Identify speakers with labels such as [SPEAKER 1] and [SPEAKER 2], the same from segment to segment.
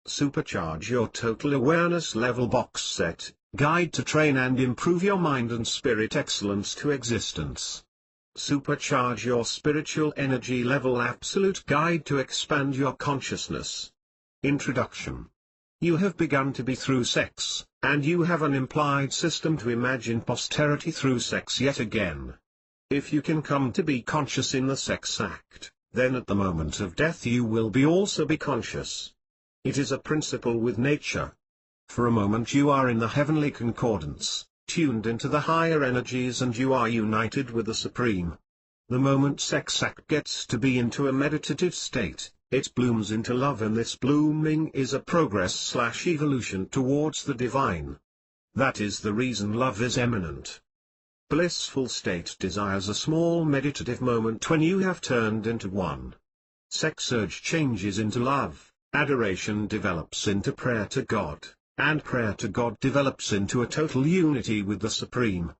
[SPEAKER 1] Supercharge your total awareness level box set, guide to train and improve your mind and spirit excellence to existence. Supercharge your spiritual energy level absolute guide to expand your consciousness. Introduction. You have begun to be through sex, and you have an implied system to imagine posterity through sex yet again. If you can come to be conscious in the sex act, then at the moment of death you will also be conscious. It is a principle with nature. For a moment you are in the heavenly concordance, tuned into the higher energies, and you are united with the Supreme. The moment sex act gets to be into a meditative state, it blooms into love, and this blooming is a progress/evolution towards the divine. That is the reason love is eminent. Blissful state desires a small meditative moment when you have turned into one. Sex urge changes into love, adoration develops into prayer to God, and prayer to God develops into a total unity with the Supreme.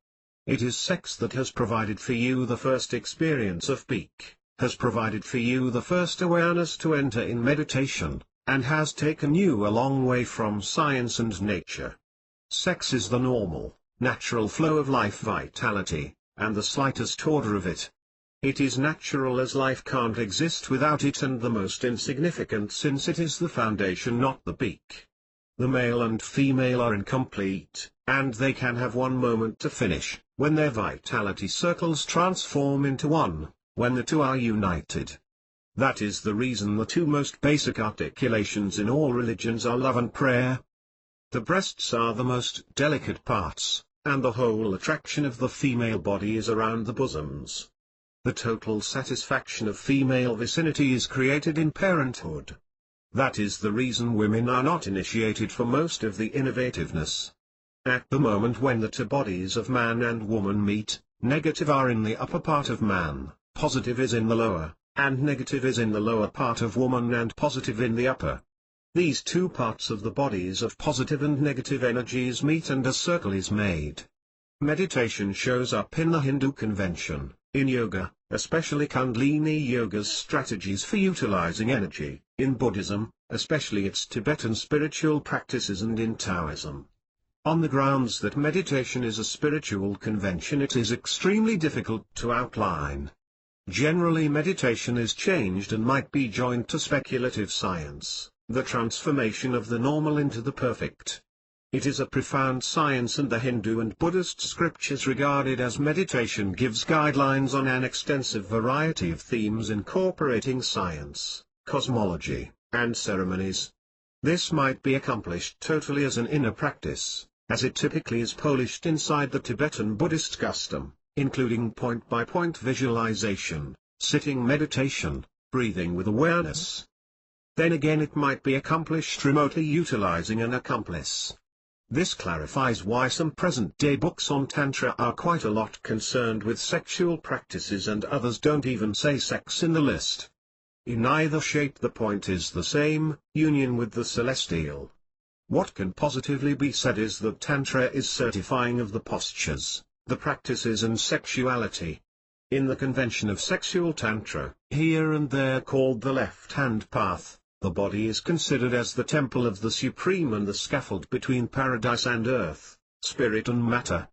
[SPEAKER 1] It is sex that has provided for you the first experience of peak, has provided for you the first awareness to enter in meditation, and has taken you a long way from science and nature. Sex is the normal, natural flow of life vitality, and the slightest order of it. It is natural as life can't exist without it, and the most insignificant since it is the foundation, not the peak. The male and female are incomplete, and they can have one moment to finish, when their vitality circles transform into one, when the two are united. That is the reason the two most basic articulations in all religions are love and prayer. The breasts are the most delicate parts, and the whole attraction of the female body is around the bosoms. The total satisfaction of female vicinity is created in parenthood. That is the reason women are not initiated for most of the innovativeness. At the moment when the two bodies of man and woman meet, negative are in the upper part of man, positive is in the lower, and negative is in the lower part of woman and positive in the upper. These two parts of the bodies of positive and negative energies meet and a circle is made. Meditation shows up in the Hindu convention, in yoga, especially Kundalini Yoga's strategies for utilizing energy, in Buddhism, especially its Tibetan spiritual practices, and in Taoism. On the grounds that meditation is a spiritual convention, it is extremely difficult to outline. Generally meditation is changed and might be joined to speculative science, the transformation of the normal into the perfect. It is a profound science, and the Hindu and Buddhist scriptures regard it as meditation gives guidelines on an extensive variety of themes incorporating science, cosmology, and ceremonies. This might be accomplished totally as an inner practice, as it typically is polished inside the Tibetan Buddhist custom, including point-by-point visualization, sitting meditation, breathing with awareness. Then again it might be accomplished remotely utilizing an accomplice. This clarifies why some present-day books on Tantra are quite a lot concerned with sexual practices and others don't even say sex in the list. In either shape the point is the same, union with the celestial. What can positively be said is that Tantra is certifying of the postures, the practices and sexuality. In the convention of sexual Tantra, here and there called the left-hand path, the body is considered as the temple of the Supreme and the scaffold between paradise and earth, spirit and matter.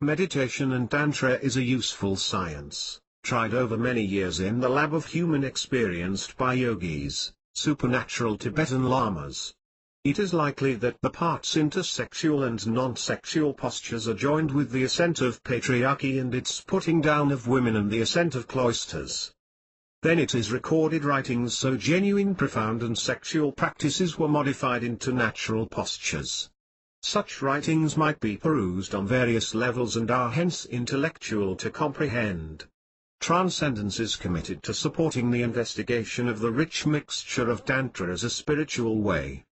[SPEAKER 1] Meditation and Tantra is a useful science, tried over many years in the lab of human experienced by yogis, supernatural Tibetan lamas. It is likely that the parts intersexual and non-sexual postures are joined with the ascent of patriarchy and its putting down of women and the ascent of cloisters. Then it is recorded writings so genuine, profound and sexual practices were modified into natural postures. Such writings might be perused on various levels and are hence intellectual to comprehend. Transcendence is committed to supporting the investigation of the rich mixture of Tantra as a spiritual way.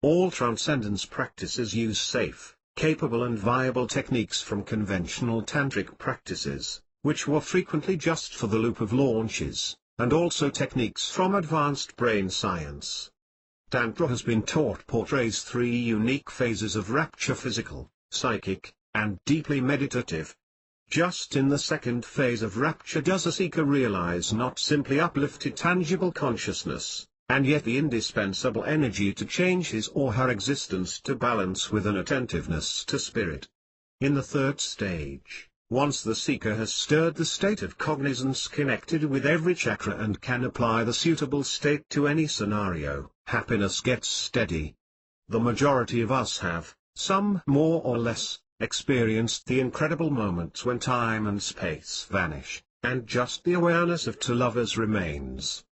[SPEAKER 1] All transcendence practices use safe, capable and viable techniques from conventional tantric practices, which were frequently just for the loop of launches, and also techniques from advanced brain science. Tantra has been taught portrays three unique phases of rapture: physical, psychic, and deeply meditative. Just in the second phase of rapture does a seeker realize not simply uplifted tangible consciousness, and yet the indispensable energy to change his or her existence to balance with an attentiveness to spirit. In the third stage, once the seeker has stirred the state of cognizance connected with every chakra and can apply the suitable state to any scenario, happiness gets steady. The majority of us have, some more or less, experienced the incredible moments when time and space vanish, and just the awareness of two lovers remains.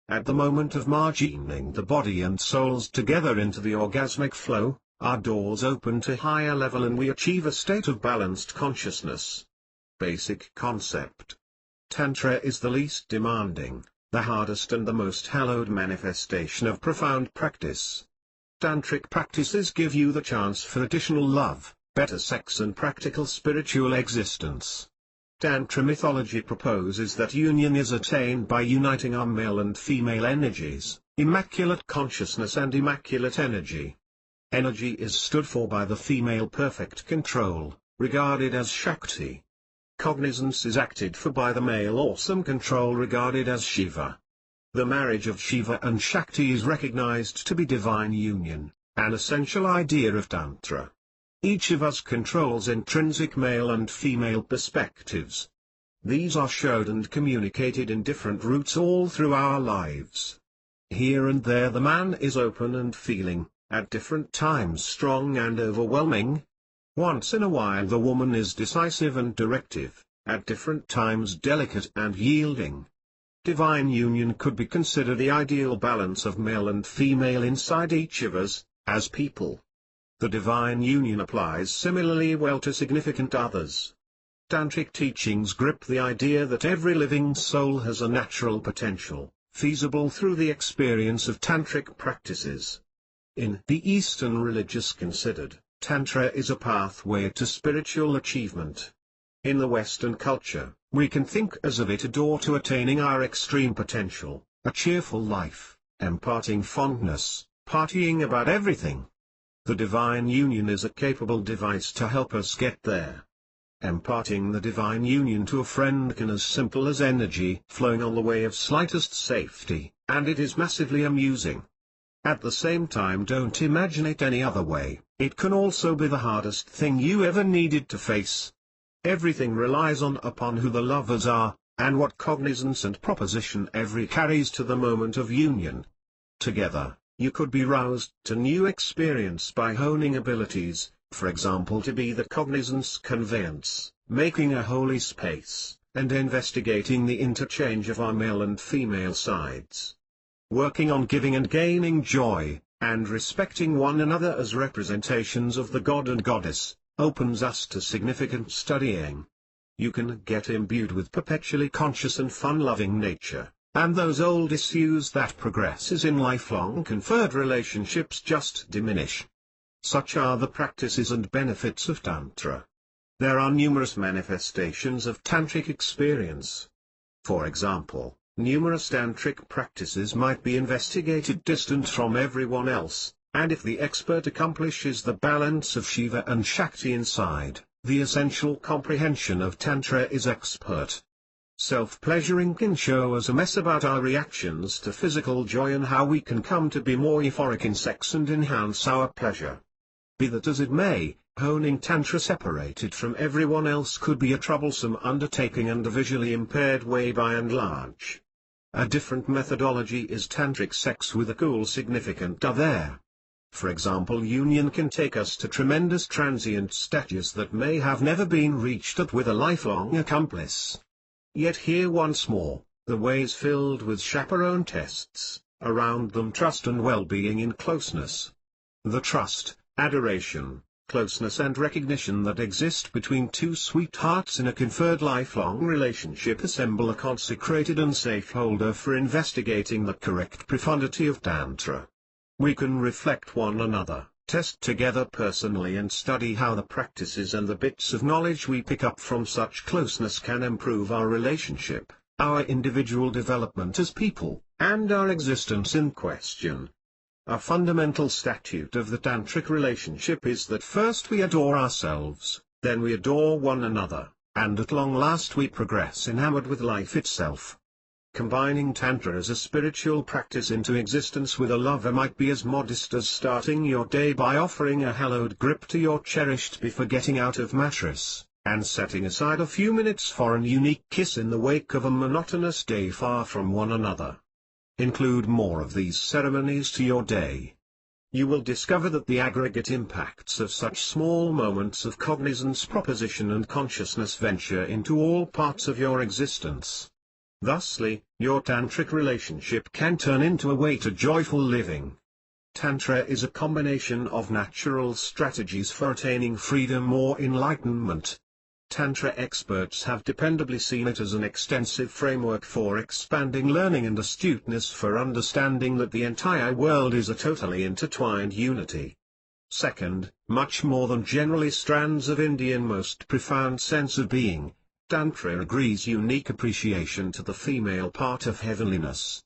[SPEAKER 1] At the moment of margining the body and souls together into the orgasmic flow, our doors open to higher level and we achieve a state of balanced consciousness. Basic concept. Tantra is the least demanding, the hardest and the most hallowed manifestation of profound practice. Tantric practices give you the chance for additional love, better sex and practical spiritual existence. Tantra mythology proposes that union is attained by uniting our male and female energies, immaculate consciousness and immaculate energy. Energy is stood for by the female perfect control, regarded as Shakti. Cognizance is acted for by the male awesome control regarded as Shiva. The marriage of Shiva and Shakti is recognized to be divine union, an essential idea of Tantra. Each of us controls intrinsic male and female perspectives. These are showed and communicated in different routes all through our lives. Here and there the man is open and feeling, at different times strong and overwhelming. Once in a while the woman is decisive and directive, at different times delicate and yielding. Divine union could be considered the ideal balance of male and female inside each of us, as people. The divine union applies similarly well to significant others. Tantric teachings grip the idea that every living soul has a natural potential, feasible through the experience of tantric practices. In the Eastern religious considered, Tantra is a pathway to spiritual achievement. In the Western culture, we can think as of it a door to attaining our extreme potential, a cheerful life, imparting fondness, partying about everything. The divine union is a capable device to help us get there. Imparting the divine union to a friend can as simple as energy flowing on the way of slightest safety, and it is massively amusing. At the same time, don't imagine it any other way. It can also be the hardest thing you ever needed to face. Everything relies upon who the lovers are, and what cognizance and proposition every carries to the moment of union. Together, you could be roused to new experience by honing abilities, for example to be the cognizance conveyance, making a holy space, and investigating the interchange of our male and female sides. Working on giving and gaining joy, and respecting one another as representations of the god and goddess, opens us to significant studying. You can get imbued with perpetually conscious and fun-loving nature, and those old issues that progresses in lifelong conferred relationships just diminish. Such are the practices and benefits of Tantra. There are numerous manifestations of tantric experience. For example, numerous tantric practices might be investigated distant from everyone else, and if the expert accomplishes the balance of Shiva and Shakti inside, the essential comprehension of Tantra is expert. Self-pleasuring can show us a mess about our reactions to physical joy and how we can come to be more euphoric in sex and enhance our pleasure. Be that as it may, honing Tantra separated from everyone else could be a troublesome undertaking and a visually impaired way by and large. A different methodology is tantric sex with a cool significant other. For example, union can take us to tremendous transient stages that may have never been reached with a lifelong accomplice. Yet here once more, the way is filled with chaperone tests, around them trust and well-being in closeness. The trust, adoration, closeness and recognition that exist between two sweethearts in a conferred lifelong relationship assemble a consecrated and safe holder for investigating the correct profundity of Tantra. We can reflect one another, test together personally and study how the practices and the bits of knowledge we pick up from such closeness can improve our relationship, our individual development as people, and our existence in question. A fundamental statute of the tantric relationship is that first we adore ourselves, then we adore one another, and at long last we progress enamored with life itself. Combining Tantra as a spiritual practice into existence with a lover might be as modest as starting your day by offering a hallowed grip to your cherished before getting out of mattress, and setting aside a few minutes for an unique kiss in the wake of a monotonous day far from one another. Include more of these ceremonies to your day. You will discover that the aggregate impacts of such small moments of cognizance, proposition and consciousness venture into all parts of your existence. Thusly, your tantric relationship can turn into a way to joyful living. Tantra is a combination of natural strategies for attaining freedom or enlightenment. Tantra experts have dependably seen it as an extensive framework for expanding learning and astuteness for understanding that the entire world is a totally intertwined unity. Second, much more than generally strands of Indian most profound sense of being, Tantra agrees unique appreciation to the female part of heavenliness.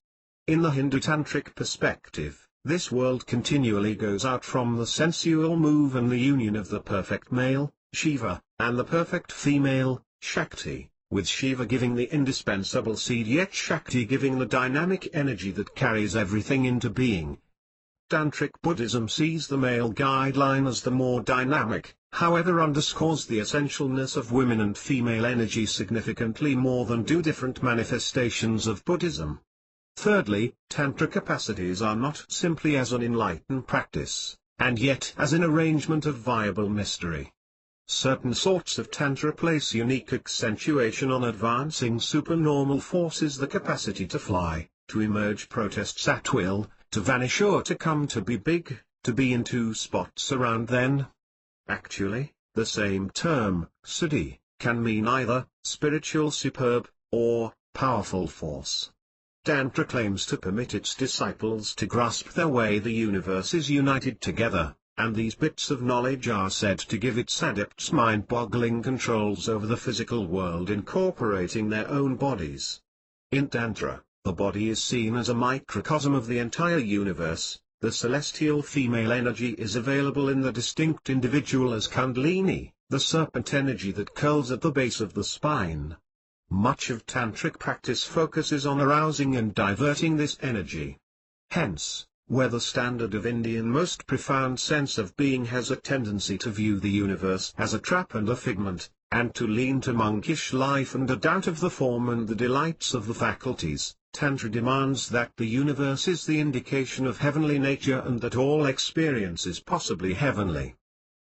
[SPEAKER 1] In the Hindu tantric perspective, this world continually goes out from the sensual move and the union of the perfect male, Shiva, and the perfect female, Shakti, with Shiva giving the indispensable seed yet Shakti giving the dynamic energy that carries everything into being. Tantric Buddhism sees the male guideline as the more dynamic, however underscores the essentialness of women and female energy significantly more than do different manifestations of Buddhism. Thirdly, Tantra capacities are not simply as an enlightened practice, and yet as an arrangement of viable mystery. Certain sorts of Tantra place unique accentuation on advancing supernormal forces, the capacity to fly, to emerge protests at will, to vanish or to come to be big, to be in two spots around then. Actually, the same term, siddhi, can mean either spiritual superb, or powerful force. Tantra claims to permit its disciples to grasp the way the universe is united together, and these bits of knowledge are said to give its adepts mind-boggling controls over the physical world, incorporating their own bodies. In Tantra, the body is seen as a microcosm of the entire universe. The celestial female energy is available in the distinct individual as Kundalini, the serpent energy that curls at the base of the spine. Much of tantric practice focuses on arousing and diverting this energy. Hence, where the standard of Indian most profound sense of being has a tendency to view the universe as a trap and a figment, and to lean to monkish life and a doubt of the form and the delights of the faculties, Tantra demands that the universe is the indication of heavenly nature and that all experience is possibly heavenly.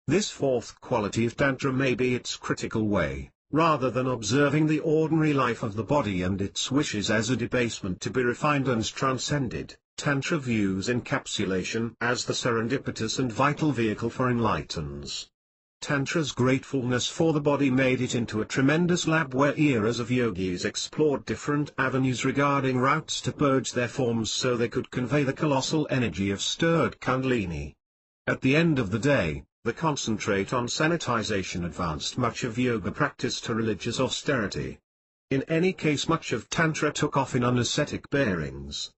[SPEAKER 1] This fourth quality of Tantra may be its critical way, rather than observing the ordinary life of the body and its wishes as a debasement to be refined and transcended. Tantra views encapsulation as the serendipitous and vital vehicle for enlightens. Tantra's gratefulness for the body made it into a tremendous lab where eras of yogis explored different avenues regarding routes to purge their forms so they could convey the colossal energy of stirred Kundalini. At the end of the day, the concentrate on sanitization advanced much of yoga practice to religious austerity. In any case, much of Tantra took off in unascetic bearings.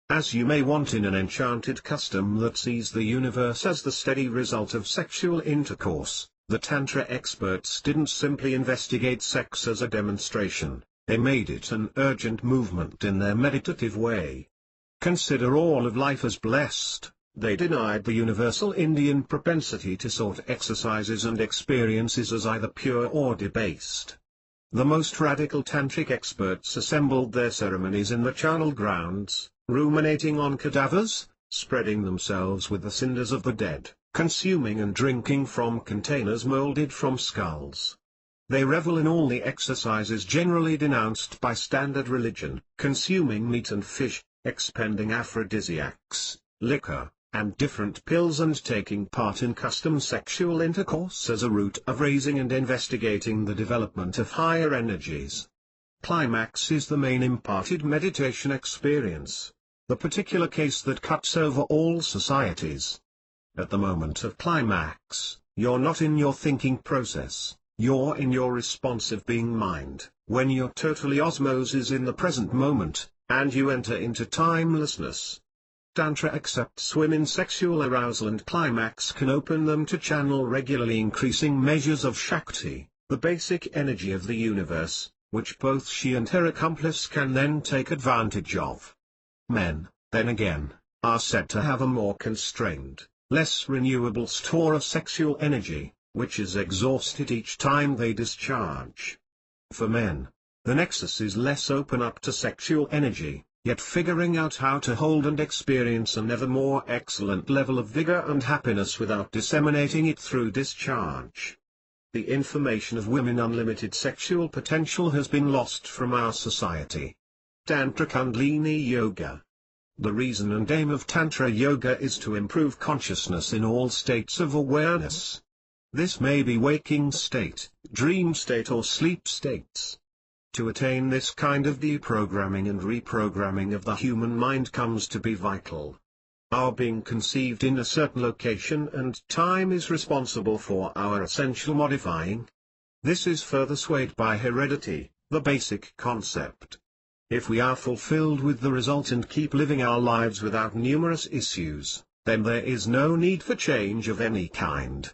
[SPEAKER 1] As you may want in an enchanted custom that sees the universe as the steady result of sexual intercourse, the Tantra experts didn't simply investigate sex as a demonstration, they made it an urgent movement in their meditative way. Consider all of life as blessed, they denied the universal Indian propensity to sort exercises and experiences as either pure or debased. The most radical tantric experts assembled their ceremonies in the charnel grounds, ruminating on cadavers, spreading themselves with the cinders of the dead, consuming and drinking from containers molded from skulls. They revel in all the exercises generally denounced by standard religion, consuming meat and fish, expending aphrodisiacs, liquor, and different pills, and taking part in custom sexual intercourse as a route of raising and investigating the development of higher energies. Climax is the main imparted meditation experience, the particular case that cuts over all societies. At the moment of climax, you're not in your thinking process, you're in your responsive being mind, when your totally osmosis in the present moment, and you enter into timelessness. Tantra accepts women's sexual arousal and climax can open them to channel regularly increasing measures of Shakti, the basic energy of the universe, which both she and her accomplice can then take advantage of. Men, then again, are said to have a more constrained, less renewable store of sexual energy, which is exhausted each time they discharge. For men, the nexus is less open up to sexual energy, yet figuring out how to hold and experience an ever more excellent level of vigor and happiness without disseminating it through discharge. The information of women's unlimited sexual potential has been lost from our society. Tantra Kundalini Yoga. The reason and aim of Tantra Yoga is to improve consciousness in all states of awareness. This may be waking state, dream state or sleep states. To attain this kind of deprogramming and reprogramming of the human mind comes to be vital. Our being conceived in a certain location and time is responsible for our essential modifying. This is further swayed by heredity, the basic concept. If we are fulfilled with the result and keep living our lives without numerous issues, then there is no need for change of any kind.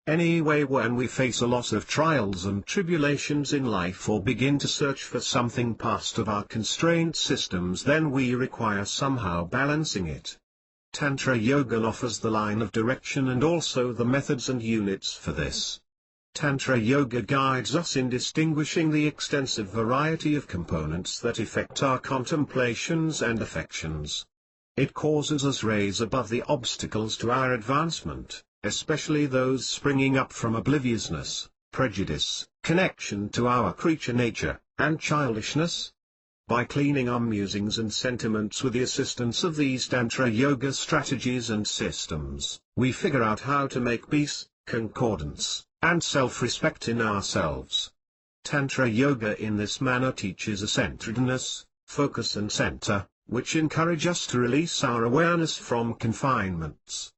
[SPEAKER 1] Anyway, when we face a lot of trials and tribulations in life or begin to search for something past of our constraint systems, then we require somehow balancing it. Tantra Yoga offers the line of direction and also the methods and units for this. Tantra Yoga guides us in distinguishing the extensive variety of components that affect our contemplations and affections. It causes us raise above the obstacles to our advancement, especially those springing up from obliviousness, prejudice, connection to our creature nature, and childishness. By cleaning our musings and sentiments with the assistance of these Tantra Yoga strategies and systems, we figure out how to make peace, concordance, and self-respect in ourselves. Tantra Yoga in this manner teaches a centeredness, focus and center, which encourage us to release our awareness from confinements.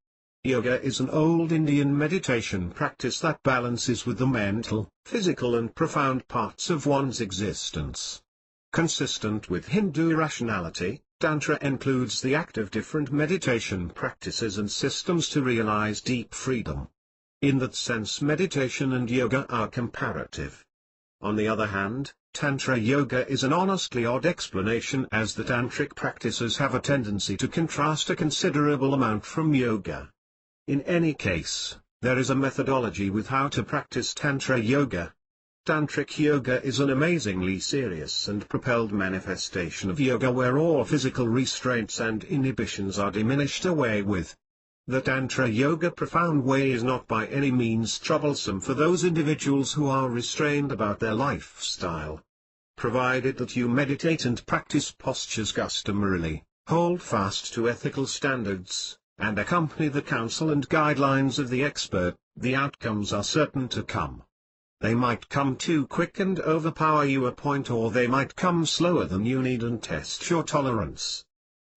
[SPEAKER 1] Yoga is an old Indian meditation practice that balances with the mental, physical and profound parts of one's existence. Consistent with Hindu rationality, Tantra includes the act of different meditation practices and systems to realize deep freedom. In that sense, meditation and yoga are comparative. On the other hand, Tantra Yoga is an honestly odd explanation, as the tantric practices have a tendency to contrast a considerable amount from yoga. In any case, there is a methodology with how to practice Tantra Yoga. Tantric Yoga is an amazingly serious and propelled manifestation of yoga where all physical restraints and inhibitions are diminished away with. The Tantra Yoga profound way is not by any means troublesome for those individuals who are restrained about their lifestyle. Provided that you meditate and practice postures customarily, hold fast to ethical standards, and accompany the counsel and guidelines of the expert, the outcomes are certain to come. They might come too quick and overpower you a point, or they might come slower than you need and test your tolerance.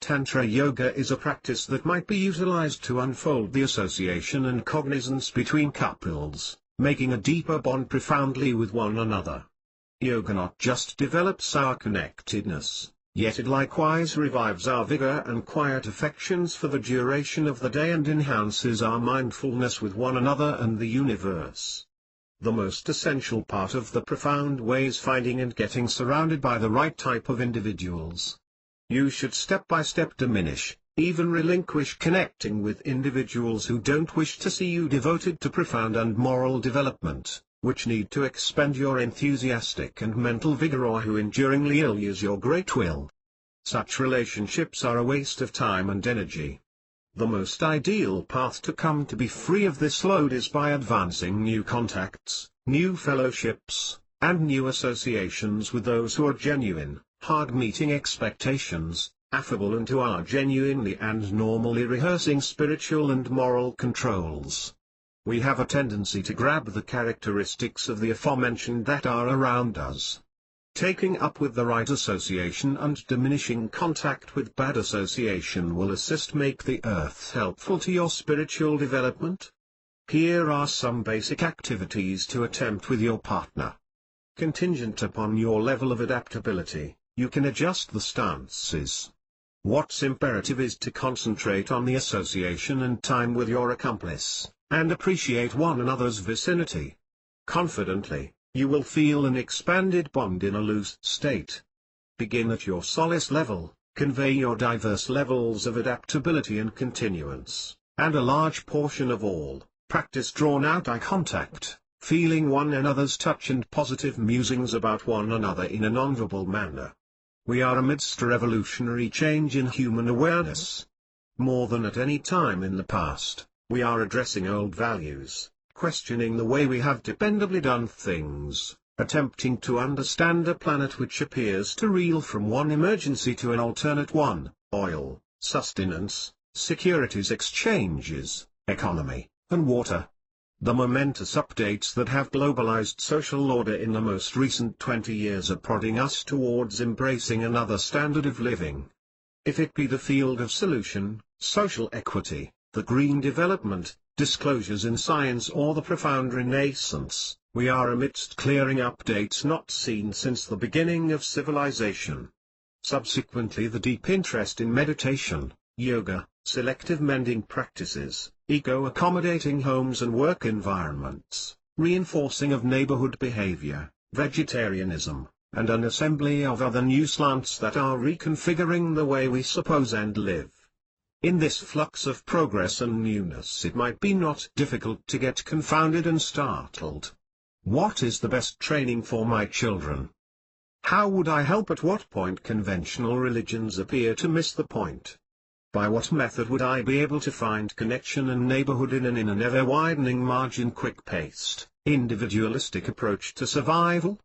[SPEAKER 1] Tantra Yoga is a practice that might be utilized to unfold the association and cognizance between couples, making a deeper bond profoundly with one another. Yoga not just develops our connectedness, yet it likewise revives our vigor and quiet affections for the duration of the day and enhances our mindfulness with one another and the universe. The most essential part of the profound way is finding and getting surrounded by the right type of individuals. You should step by step diminish, even relinquish connecting with individuals who don't wish to see you devoted to profound and moral development, which need to expend your enthusiastic and mental vigor, or who enduringly ill use your great will. Such relationships are a waste of time and energy. The most ideal path to come to be free of this load is by advancing new contacts, new fellowships, and new associations with those who are genuine, hard meeting expectations, affable and who are genuinely and normally rehearsing spiritual and moral controls. We have a tendency to grab the characteristics of the aforementioned that are around us. Taking up with the right association and diminishing contact with bad association will assist make the earth helpful to your spiritual development. Here are some basic activities to attempt with your partner. Contingent upon your level of adaptability, you can adjust the stances. What's imperative is to concentrate on the association and time with your accomplice, and appreciate one another's vicinity. Confidently, You will feel an expanded bond in a loose state. Begin at your solace level, convey your diverse levels of adaptability and continuance, and a large portion of all, practice drawn-out eye contact, feeling one another's touch and positive musings about one another in a non-verbal manner. We are amidst a revolutionary change in human awareness. More than at any time in the past, we are addressing old values, questioning the way we have dependably done things, attempting to understand a planet which appears to reel from one emergency to an alternate one: oil, sustenance, securities exchanges, economy, and water. The momentous updates that have globalized social order in the most recent 20 years are prodding us towards embracing another standard of living. If it be the field of solution, social equity, the green development, disclosures in science, or the profound renaissance, we are amidst clearing updates not seen since the beginning of civilization. Subsequently, the deep interest in meditation, yoga, selective mending practices, eco-accommodating homes and work environments, reinforcing of neighborhood behavior, vegetarianism, and an assembly of other new slants that are reconfiguring the way we suppose and live. In this flux of progress and newness, it might be not difficult to get confounded and startled. What is the best training for my children? How would I help? At what point conventional religions appear to miss the point? By what method would I be able to find connection and neighborhood in an ever-widening margin, quick-paced, individualistic approach to survival?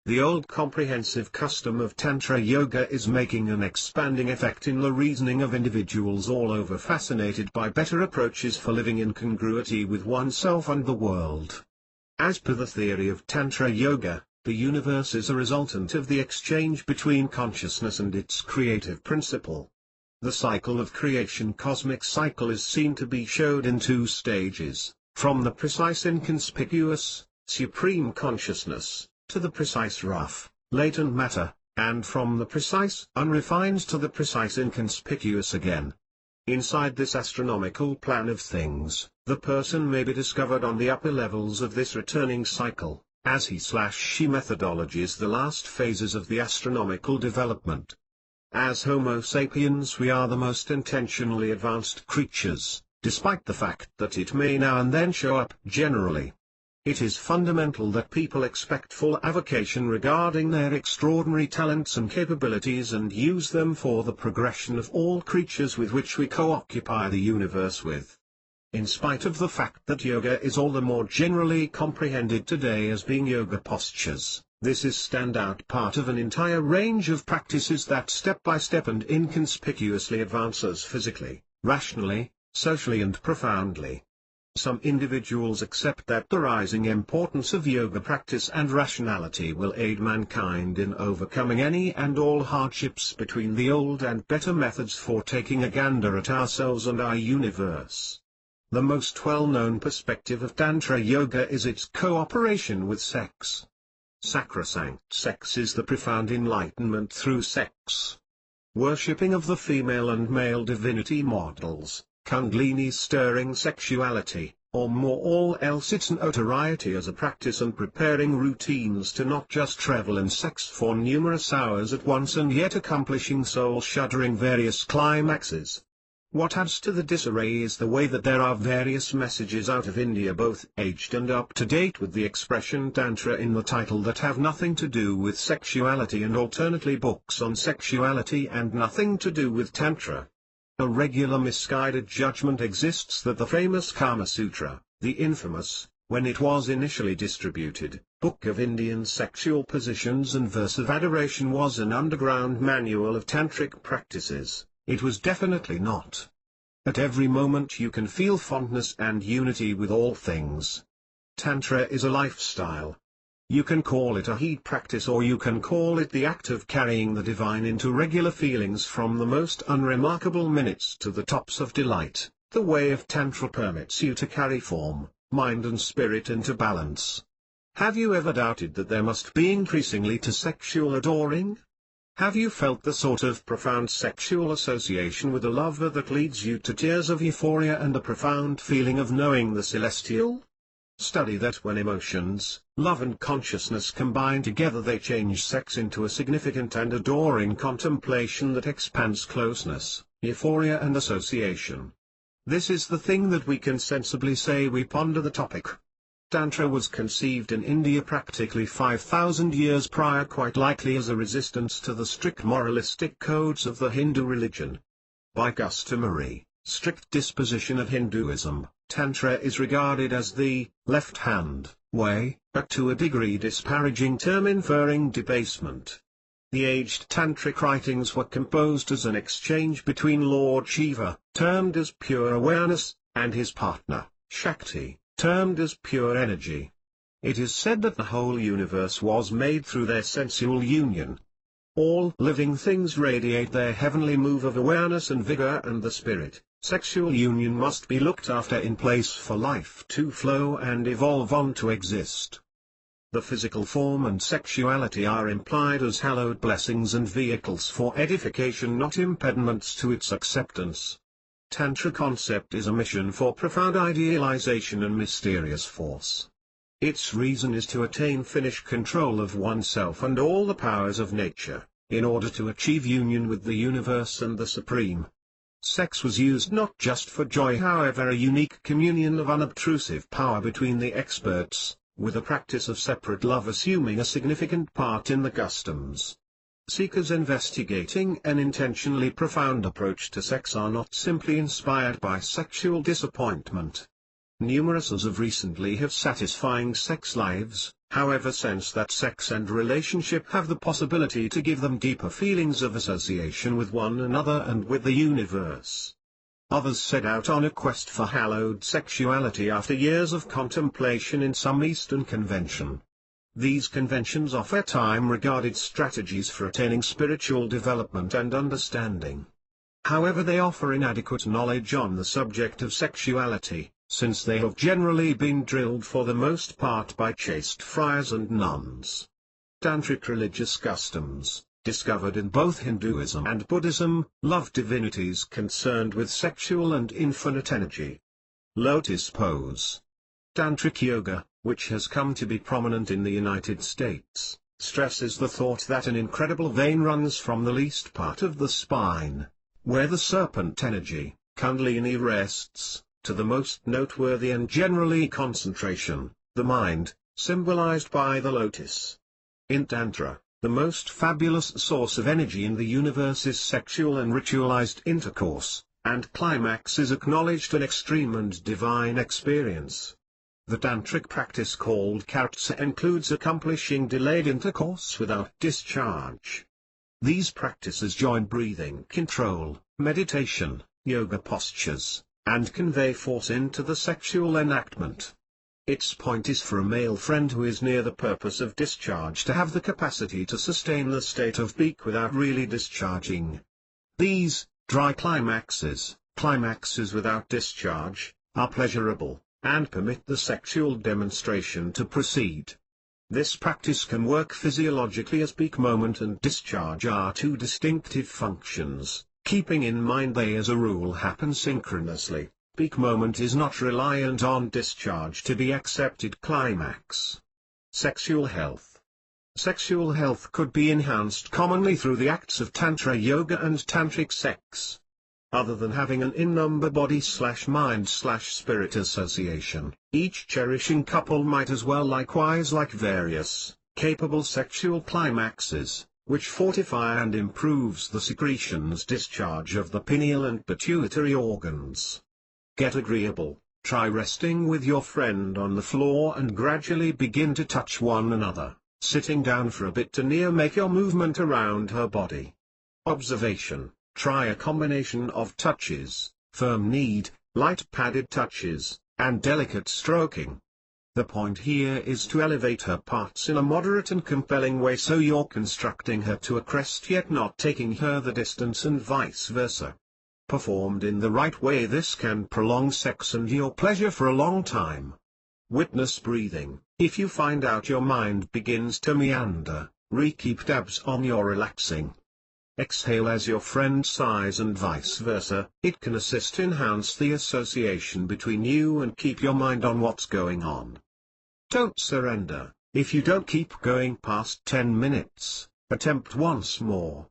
[SPEAKER 1] The old comprehensive custom of Tantra Yoga is making an expanding effect in the reasoning of individuals all over, fascinated by better approaches for living in congruity with oneself and the world. As per the theory of Tantra Yoga, the universe is a resultant of the exchange between consciousness and its creative principle. The cycle of creation, cosmic cycle, is seen to be showed in two stages, from the precise inconspicuous, supreme consciousness, to the precise rough, latent matter, and from the precise unrefined to the precise inconspicuous again. Inside this astronomical plan of things, the person may be discovered on the upper levels of this returning cycle, as he/she methodologies the last phases of the astronomical development. As Homo sapiens, we are the most intentionally advanced creatures, despite the fact that it may now and then show up generally. It is fundamental that people expect full avocation regarding their extraordinary talents and capabilities and use them for the progression of all creatures with which we co-occupy the universe with. In spite of the fact that yoga is all the more generally comprehended today as being yoga postures, this is standout part of an entire range of practices that step by step and inconspicuously advance us physically, rationally, socially and profoundly. Some individuals accept that the rising importance of yoga practice and rationality will aid mankind in overcoming any and all hardships between the old and better methods for taking a gander at ourselves and our universe. The most well-known perspective of Tantra Yoga is its cooperation with sex. Sacrosanct sex is the profound enlightenment through sex. Worshipping of the female and male divinity models, Kundalini stirring sexuality, or more all else its notoriety as a practice and preparing routines to not just travel in sex for numerous hours at once and yet accomplishing soul-shuddering various climaxes. What adds to the disarray is the way that there are various messages out of India, both aged and up-to-date, with the expression Tantra in the title that have nothing to do with sexuality, and alternately books on sexuality and nothing to do with Tantra. A regular misguided judgment exists that the famous Kama Sutra, the infamous, when it was initially distributed, Book of Indian Sexual Positions and Verse of Adoration, was an underground manual of tantric practices. It was definitely not. At every moment you can feel fondness and unity with all things. Tantra is a lifestyle. You can call it a heat practice, or you can call it the act of carrying the divine into regular feelings from the most unremarkable minutes to the tops of delight. The way of Tantra permits you to carry form, mind and spirit into balance. Have you ever doubted that there must be increasingly to sexual adoring? Have you felt the sort of profound sexual association with a lover that leads you to tears of euphoria and a profound feeling of knowing the celestial? study that when emotions, love and consciousness combine together they change sex into a significant and adoring contemplation that expands closeness, euphoria and association. This is the thing that we can sensibly say we ponder the topic. Tantra was conceived in India practically 5,000 years prior, quite likely as a resistance to the strict moralistic codes of the Hindu religion. By customary, strict disposition of Hinduism, Tantra is regarded as the left-hand way, but to a degree disparaging term inferring debasement. The aged Tantric writings were composed as an exchange between Lord Shiva, termed as pure awareness, and his partner, Shakti, termed as pure energy. It is said that the whole universe was made through their sensual union. All living things radiate their heavenly move of awareness and vigor, and the spirit, sexual union must be looked after in place for life to flow and evolve on to exist. The physical form and sexuality are implied as hallowed blessings and vehicles for edification, not impediments to its acceptance. Tantra concept is a mission for profound idealization and mysterious force. Its reason is to attain finished control of oneself and all the powers of nature, in order to achieve union with the universe and the Supreme. Sex was used not just for joy, however, a unique communion of unobtrusive power between the experts, with the practice of separate love assuming a significant part in the customs. Seekers investigating an intentionally profound approach to sex are not simply inspired by sexual disappointment. Numerous as of recently have satisfying sex lives, however, sense that sex and relationship have the possibility to give them deeper feelings of association with one another and with the universe. Others set out on a quest for hallowed sexuality after years of contemplation in some Eastern convention. These conventions offer time-regarded strategies for attaining spiritual development and understanding. However, they offer inadequate knowledge on the subject of sexuality, since they have generally been drilled for the most part by chaste friars and nuns. Tantric religious customs, discovered in both Hinduism and Buddhism, love divinities concerned with sexual and infinite energy. Lotus pose. Tantric yoga, which has come to be prominent in the United States, stresses the thought that an incredible vein runs from the least part of the spine, where the serpent energy, Kundalini, rests, to the most noteworthy and generally concentration, the mind, symbolized by the lotus. In Tantra, the most fabulous source of energy in the universe is sexual and ritualized intercourse, and climax is acknowledged an extreme and divine experience. The tantric practice called karatsa includes accomplishing delayed intercourse without discharge. These practices join breathing control, meditation, yoga postures, and convey force into the sexual enactment. Its point is for a male friend who is near the purpose of discharge to have the capacity to sustain the state of peak without really discharging. These dry climaxes without discharge, are pleasurable, and permit the sexual demonstration to proceed. This practice can work physiologically, as peak moment and discharge are two distinctive functions, keeping in mind they as a rule happen synchronously. Peak moment is not reliant on discharge to be accepted climax. Sexual health. Sexual health could be enhanced commonly through the acts of Tantra yoga and Tantric sex. Other than having an in-number body/mind/spirit association, each cherishing couple might as well likewise like various, capable sexual climaxes, which fortify and improves the secretions discharge of the pineal and pituitary organs. Get agreeable, try resting with your friend on the floor and gradually begin to touch one another, sitting down for a bit to make your movement around her body. Observation. Try a combination of touches, firm kneed, light padded touches, and delicate stroking. The point here is to elevate her parts in a moderate and compelling way, so you're constructing her to a crest yet not taking her the distance, and vice versa. Performed in the right way, this can prolong sex and your pleasure for a long time. Witness breathing. If you find out your mind begins to meander, keep tabs on your relaxing. Exhale as your friend sighs and vice versa. It can assist enhance the association between you and keep your mind on what's going on. Don't surrender. If you don't keep going past 10 minutes, attempt once more.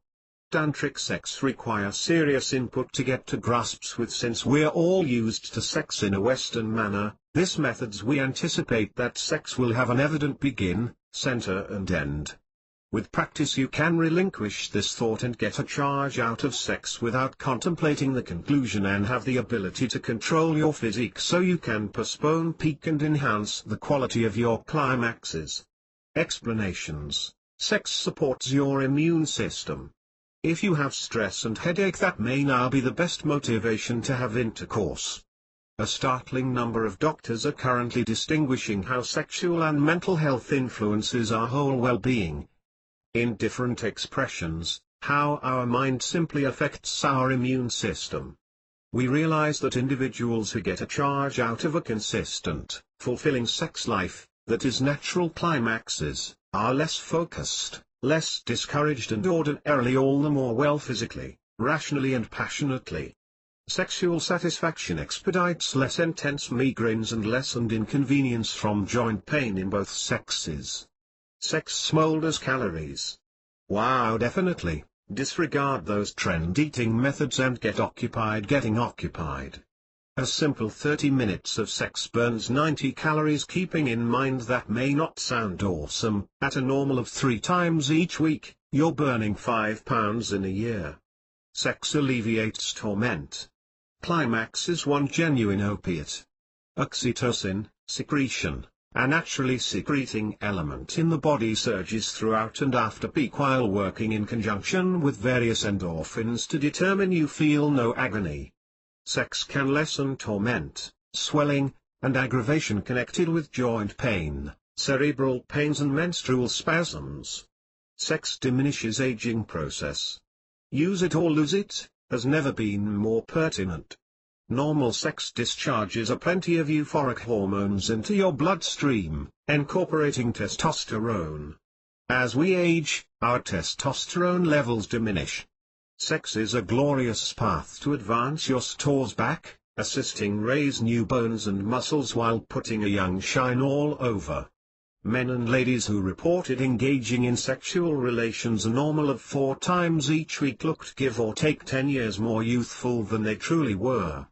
[SPEAKER 1] Tantric sex requires serious input to get to grasps with. Since we're all used to sex in a Western manner, this methods we anticipate that sex will have an evident begin, center and end. With practice you can relinquish this thought and get a charge out of sex without contemplating the conclusion, and have the ability to control your physique so you can postpone peak and enhance the quality of your climaxes. Explanations. Sex supports your immune system. If you have stress and headache, that may now be the best motivation to have intercourse. A startling number of doctors are currently distinguishing how sexual and mental health influences our whole well-being. In different expressions, how our mind simply affects our immune system. We realize that individuals who get a charge out of a consistent, fulfilling sex life, that is natural climaxes, are less focused, less discouraged, and ordinarily all the more well physically, rationally and passionately. Sexual satisfaction expedites less intense migraines and lessened inconvenience from joint pain in both sexes. Sex smolders calories. Wow, definitely. Disregard those trend eating methods and get occupied getting occupied. A simple 30 minutes of sex burns 90 calories. Keeping in mind that may not sound awesome, at a normal of 3 times each week, you're burning 5 pounds in a year. Sex alleviates torment. Climax is one genuine opiate. Oxytocin, secretion, a naturally secreting element in the body, surges throughout and after peak while working in conjunction with various endorphins to determine you feel no agony. Sex can lessen torment, swelling, and aggravation connected with joint pain, cerebral pains and menstrual spasms. Sex diminishes aging process. Use it or lose it, has never been more pertinent. Normal sex discharges a plenty of euphoric hormones into your bloodstream, incorporating testosterone. As we age, our testosterone levels diminish. Sex is a glorious path to advance your stores back, assisting raise new bones and muscles while putting a young shine all over. Men and ladies who reported engaging in sexual relations a normal of 4 times each week looked give or take 10 years more youthful than they truly were.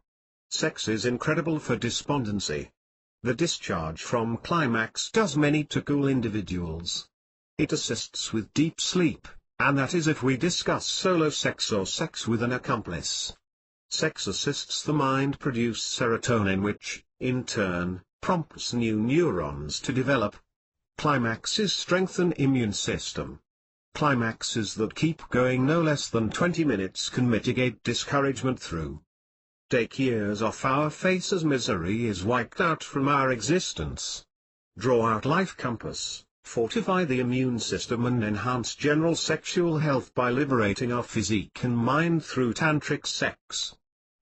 [SPEAKER 1] Sex is incredible for despondency. The discharge from climax does many to cool individuals. It assists with deep sleep, and that is if we discuss solo sex or sex with an accomplice. Sex assists the mind produce serotonin, which, in turn, prompts new neurons to develop. Climaxes strengthen immune system. Climaxes that keep going no less than 20 minutes can mitigate discouragement through. Take years off our face as misery is wiped out from our existence. Draw out life compass, fortify the immune system and enhance general sexual health by liberating our physique and mind through tantric sex.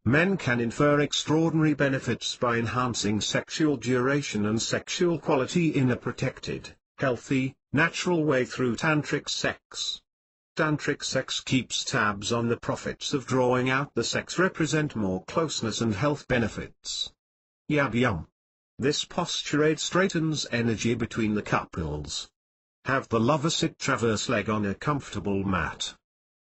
[SPEAKER 1] Men can infer extraordinary benefits by enhancing sexual duration and sexual quality in a protected, healthy, natural way through tantric sex. Tantric sex keeps tabs on the profits of drawing out the sex, represent more closeness and health benefits. Yab yum. This posturate straightens energy between the couples. Have the lover sit traverse leg on a comfortable mat.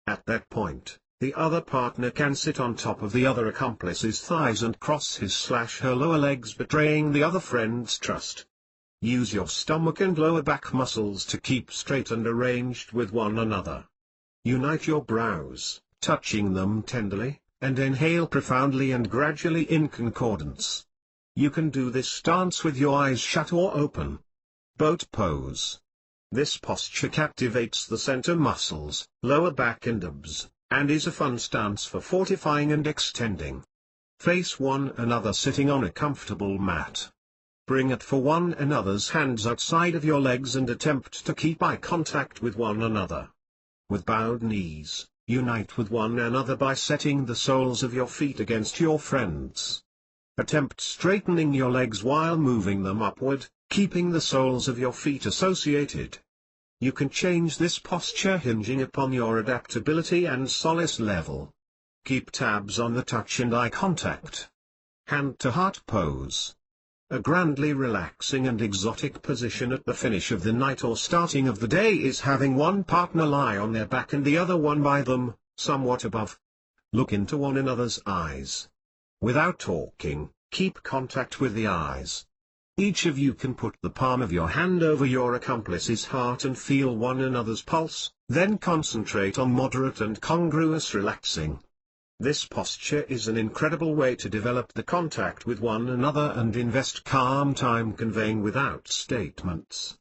[SPEAKER 1] At that point, the other partner can sit on top of the other accomplice's thighs and cross his/her lower legs, betraying the other friend's trust. Use your stomach and lower back muscles to keep straight and arranged with one another. Unite your brows, touching them tenderly, and inhale profoundly and gradually in concordance. You can do this dance with your eyes shut or open. Boat pose. This posture captivates the center muscles, lower back and abs, and is a fun stance for fortifying and extending. Face one another sitting on a comfortable mat. Bring it for one another's hands outside of your legs and attempt to keep eye contact with one another. With bowed knees, unite with one another by setting the soles of your feet against your friends. Attempt straightening your legs while moving them upward, keeping the soles of your feet associated. You can change this posture hinging upon your adaptability and solace level. Keep tabs on the touch and eye contact. Hand to heart pose. A grandly relaxing and exotic position at the finish of the night or starting of the day is having one partner lie on their back and the other one by them, somewhat above. Look into one another's eyes. Without talking, keep contact with the eyes. Each of you can put the palm of your hand over your accomplice's heart and feel one another's pulse, then concentrate on moderate and congruous relaxing. This posture is an incredible way to develop the contact with one another and invest calm time conveying without statements.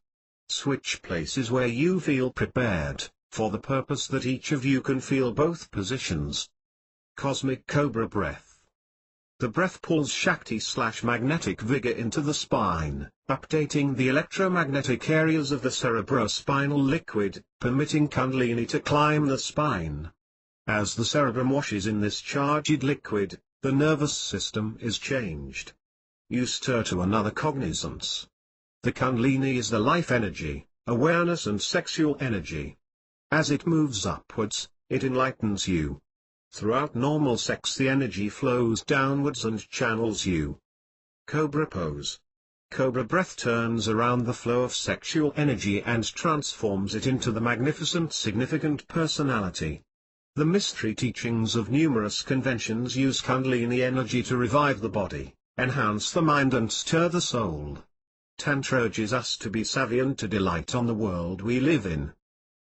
[SPEAKER 1] Switch places where you feel prepared, for the purpose that each of you can feel both positions. Cosmic Cobra Breath. The breath pulls Shakti/magnetic vigor into the spine, updating the electromagnetic areas of the cerebrospinal liquid, permitting Kundalini to climb the spine. As the cerebrum washes in this charged liquid, the nervous system is changed. You stir to another cognizance. The Kundalini is the life energy, awareness and sexual energy. As it moves upwards, it enlightens you. Throughout normal sex the energy flows downwards and channels you. Cobra Pose. Cobra breath turns around the flow of sexual energy and transforms it into the magnificent significant personality. The mystery teachings of numerous conventions use Kundalini energy to revive the body, enhance the mind and stir the soul. Tantra urges us to be savvy and to delight on the world we live in.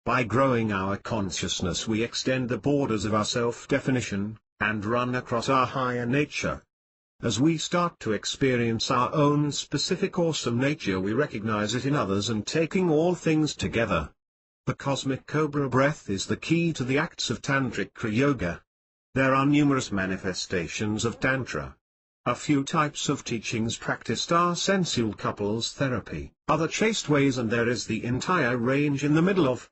[SPEAKER 1] By growing our consciousness we extend the borders of our self-definition, and run across our higher nature. As we start to experience our own specific awesome nature we recognize it in others and taking all things together. The Cosmic Cobra Breath is the key to the acts of Tantric Kriya Yoga. There are numerous manifestations of Tantra. A few types of teachings practiced are sensual couples therapy, other chaste ways, and there is the entire range in the middle of.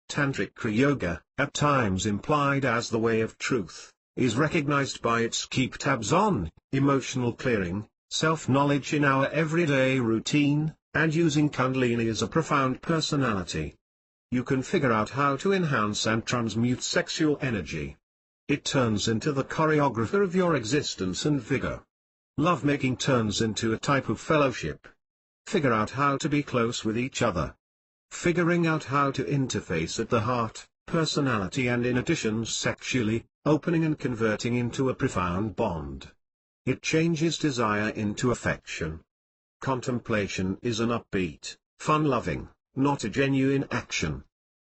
[SPEAKER 1] Tantric Kriya Yoga, at times implied as the way of truth, is recognized by its keep tabs on, emotional clearing, self-knowledge in our everyday routine, and using Kundalini as a profound personality. You can figure out how to enhance and transmute sexual energy. It turns into the choreographer of your existence and vigor. Lovemaking turns into a type of fellowship. Figure out how to be close with each other. Figuring out how to interface at the heart, personality and in addition sexually, opening and converting into a profound bond. It changes desire into affection. Contemplation is an upbeat, fun-loving, not a genuine action.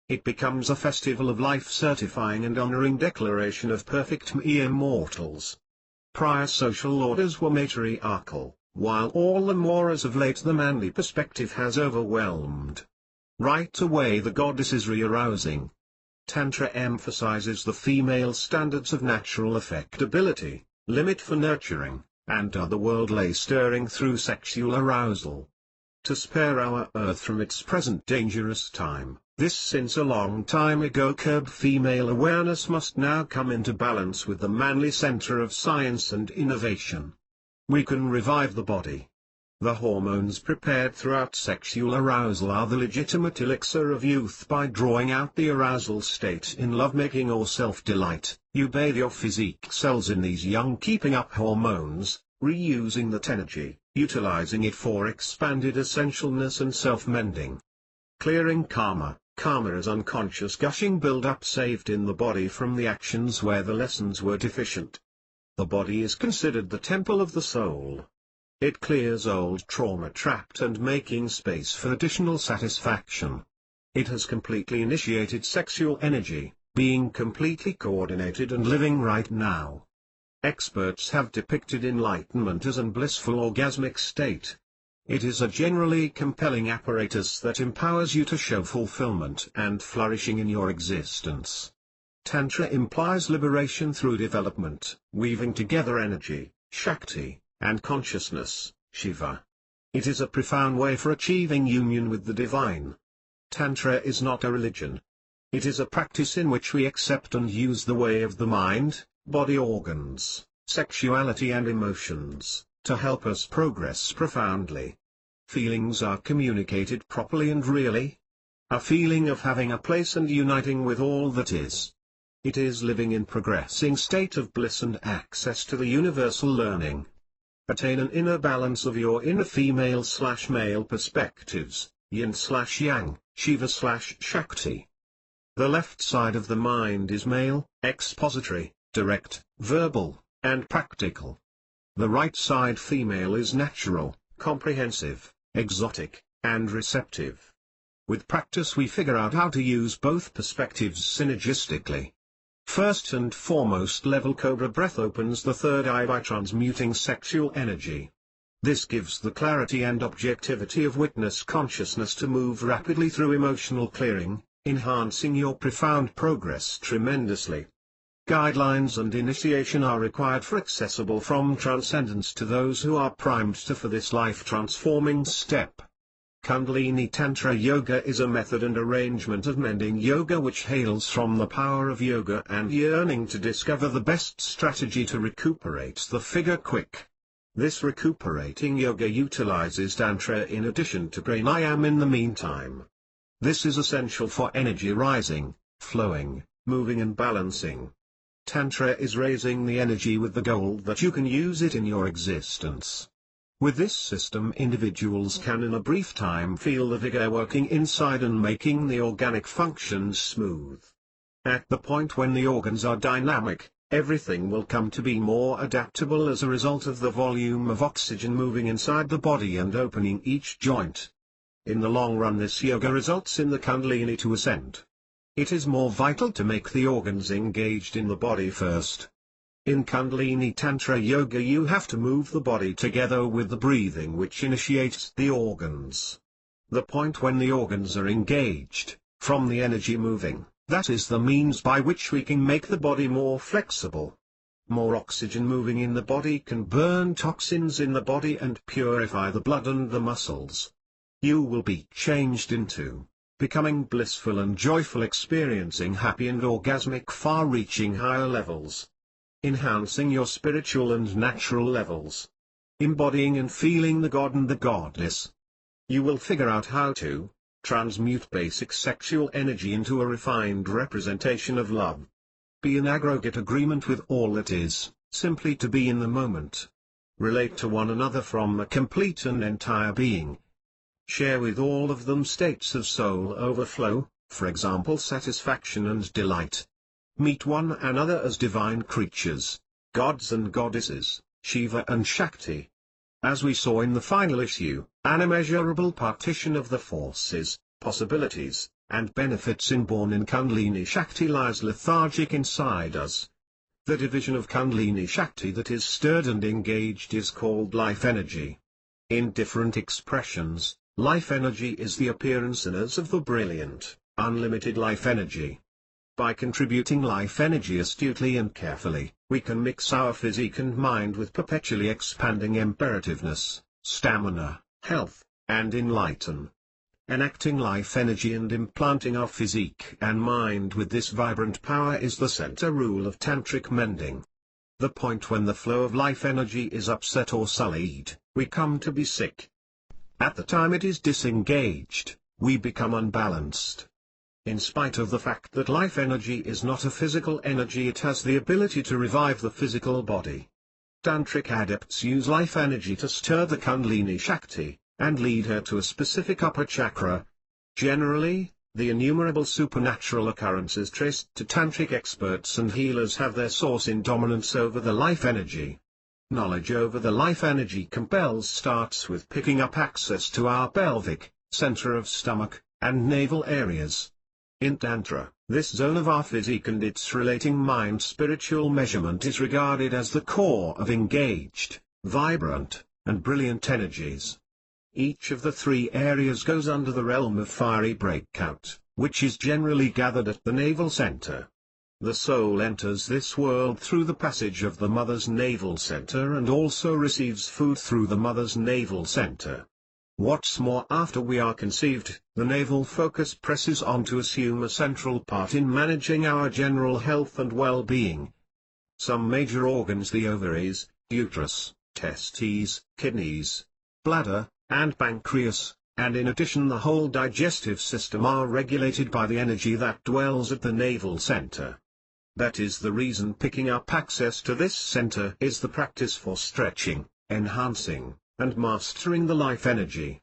[SPEAKER 1] It becomes a festival of life certifying and honoring declaration of perfect immortals. Prior social orders were matriarchal, while all the more as of late the manly perspective has overwhelmed. Right away the goddess is re-arousing. Tantra emphasizes the female standards of natural affectability, limit for nurturing, and otherworldly stirring through sexual arousal. To spare our earth from its present dangerous time, this since a long time ago curbed female awareness must now come into balance with the manly center of science and innovation. We can revive the body. The hormones prepared throughout sexual arousal are the legitimate elixir of youth. By drawing out the arousal state in lovemaking or self-delight, you bathe your physique cells in these young keeping up hormones, reusing that energy, utilizing it for expanded essentialness and self-mending. Clearing karma. Karma is unconscious gushing build-up saved in the body from the actions where the lessons were deficient. The body is considered the temple of the soul. It clears old trauma trapped and making space for additional satisfaction. It has completely initiated sexual energy, being completely coordinated and living right now. Experts have depicted enlightenment as an blissful orgasmic state. It is a generally compelling apparatus that empowers you to show fulfillment and flourishing in your existence. Tantra implies liberation through development, weaving together energy, Shakti, and consciousness, Shiva. It is a profound way for achieving union with the divine. Tantra is not a religion. It is a practice in which we accept and use the way of the mind, body organs, sexuality and emotions, to help us progress profoundly. Feelings are communicated properly and really. A feeling of having a place and uniting with all that is. It is living in progressing state of bliss and access to the universal learning. Attain an inner balance of your inner female/male perspectives, yin/yang, Shiva/Shakti. The left side of the mind is male, expository, direct, verbal, and practical. The right side female is natural, comprehensive, exotic, and receptive. With practice we figure out how to use both perspectives synergistically. First and foremost, level Cobra breath opens the third eye by transmuting sexual energy. This gives the clarity and objectivity of witness consciousness to move rapidly through emotional clearing, enhancing your profound progress tremendously. Guidelines and initiation are required for accessible from transcendence to those who are primed for this life-transforming step. Kundalini Tantra Yoga is a method and arrangement of mending yoga which hails from the power of yoga and yearning to discover the best strategy to recuperate the figure quick. This recuperating yoga utilizes Tantra in addition to pranayama in the meantime. This is essential for energy rising, flowing, moving and balancing. Tantra is raising the energy with the goal that you can use it in your existence. With this system, individuals can in a brief time feel the vigor working inside and making the organic functions smooth. At the point when the organs are dynamic, everything will come to be more adaptable as a result of the volume of oxygen moving inside the body and opening each joint. In the long run, this yoga results in the Kundalini to ascend. It is more vital to make the organs engaged in the body first. In Kundalini Tantra Yoga you have to move the body together with the breathing which initiates the organs. The point when the organs are engaged, from the energy moving, that is the means by which we can make the body more flexible. More oxygen moving in the body can burn toxins in the body and purify the blood and the muscles. You will be changed into becoming blissful and joyful, experiencing happy and orgasmic far-reaching higher levels. Enhancing your spiritual and natural levels. Embodying and feeling the god and the goddess. You will figure out how to transmute basic sexual energy into a refined representation of love. Be in aggregate agreement with all that is, simply to be in the moment. Relate to one another from a complete and entire being. Share with all of them states of soul overflow, for example satisfaction and delight. Meet one another as divine creatures, gods and goddesses, Shiva and Shakti. As we saw in the final issue, an immeasurable partition of the forces, possibilities, and benefits inborn in Kundalini Shakti lies lethargic inside us. The division of Kundalini Shakti that is stirred and engaged is called life energy. In different expressions, life energy is the appearance in us of the brilliant, unlimited life energy. By contributing life energy astutely and carefully, we can mix our physique and mind with perpetually expanding imperativeness, stamina, health, and enlighten. Enacting life energy and implanting our physique and mind with this vibrant power is the center rule of tantric mending. The point when the flow of life energy is upset or sullied, we come to be sick. At the time it is disengaged, we become unbalanced. In spite of the fact that life energy is not a physical energy, it has the ability to revive the physical body. Tantric adepts use life energy to stir the Kundalini Shakti, and lead her to a specific upper chakra. Generally, the innumerable supernatural occurrences traced to tantric experts and healers have their source in dominance over the life energy. Knowledge over the life energy compels starts with picking up access to our pelvic, center of stomach, and navel areas. In Tantra, this zone of our physique and its relating mind-spiritual measurement is regarded as the core of engaged, vibrant, and brilliant energies. Each of the three areas goes under the realm of fiery breakout, which is generally gathered at the navel center. The soul enters this world through the passage of the mother's navel center and also receives food through the mother's navel center. What's more, after we are conceived, the navel focus presses on to assume a central part in managing our general health and well-being. Some major organs, the ovaries, uterus, testes, kidneys, bladder, and pancreas, and in addition the whole digestive system are regulated by the energy that dwells at the navel center. That is the reason picking up access to this center is the practice for stretching, enhancing, and mastering the life energy.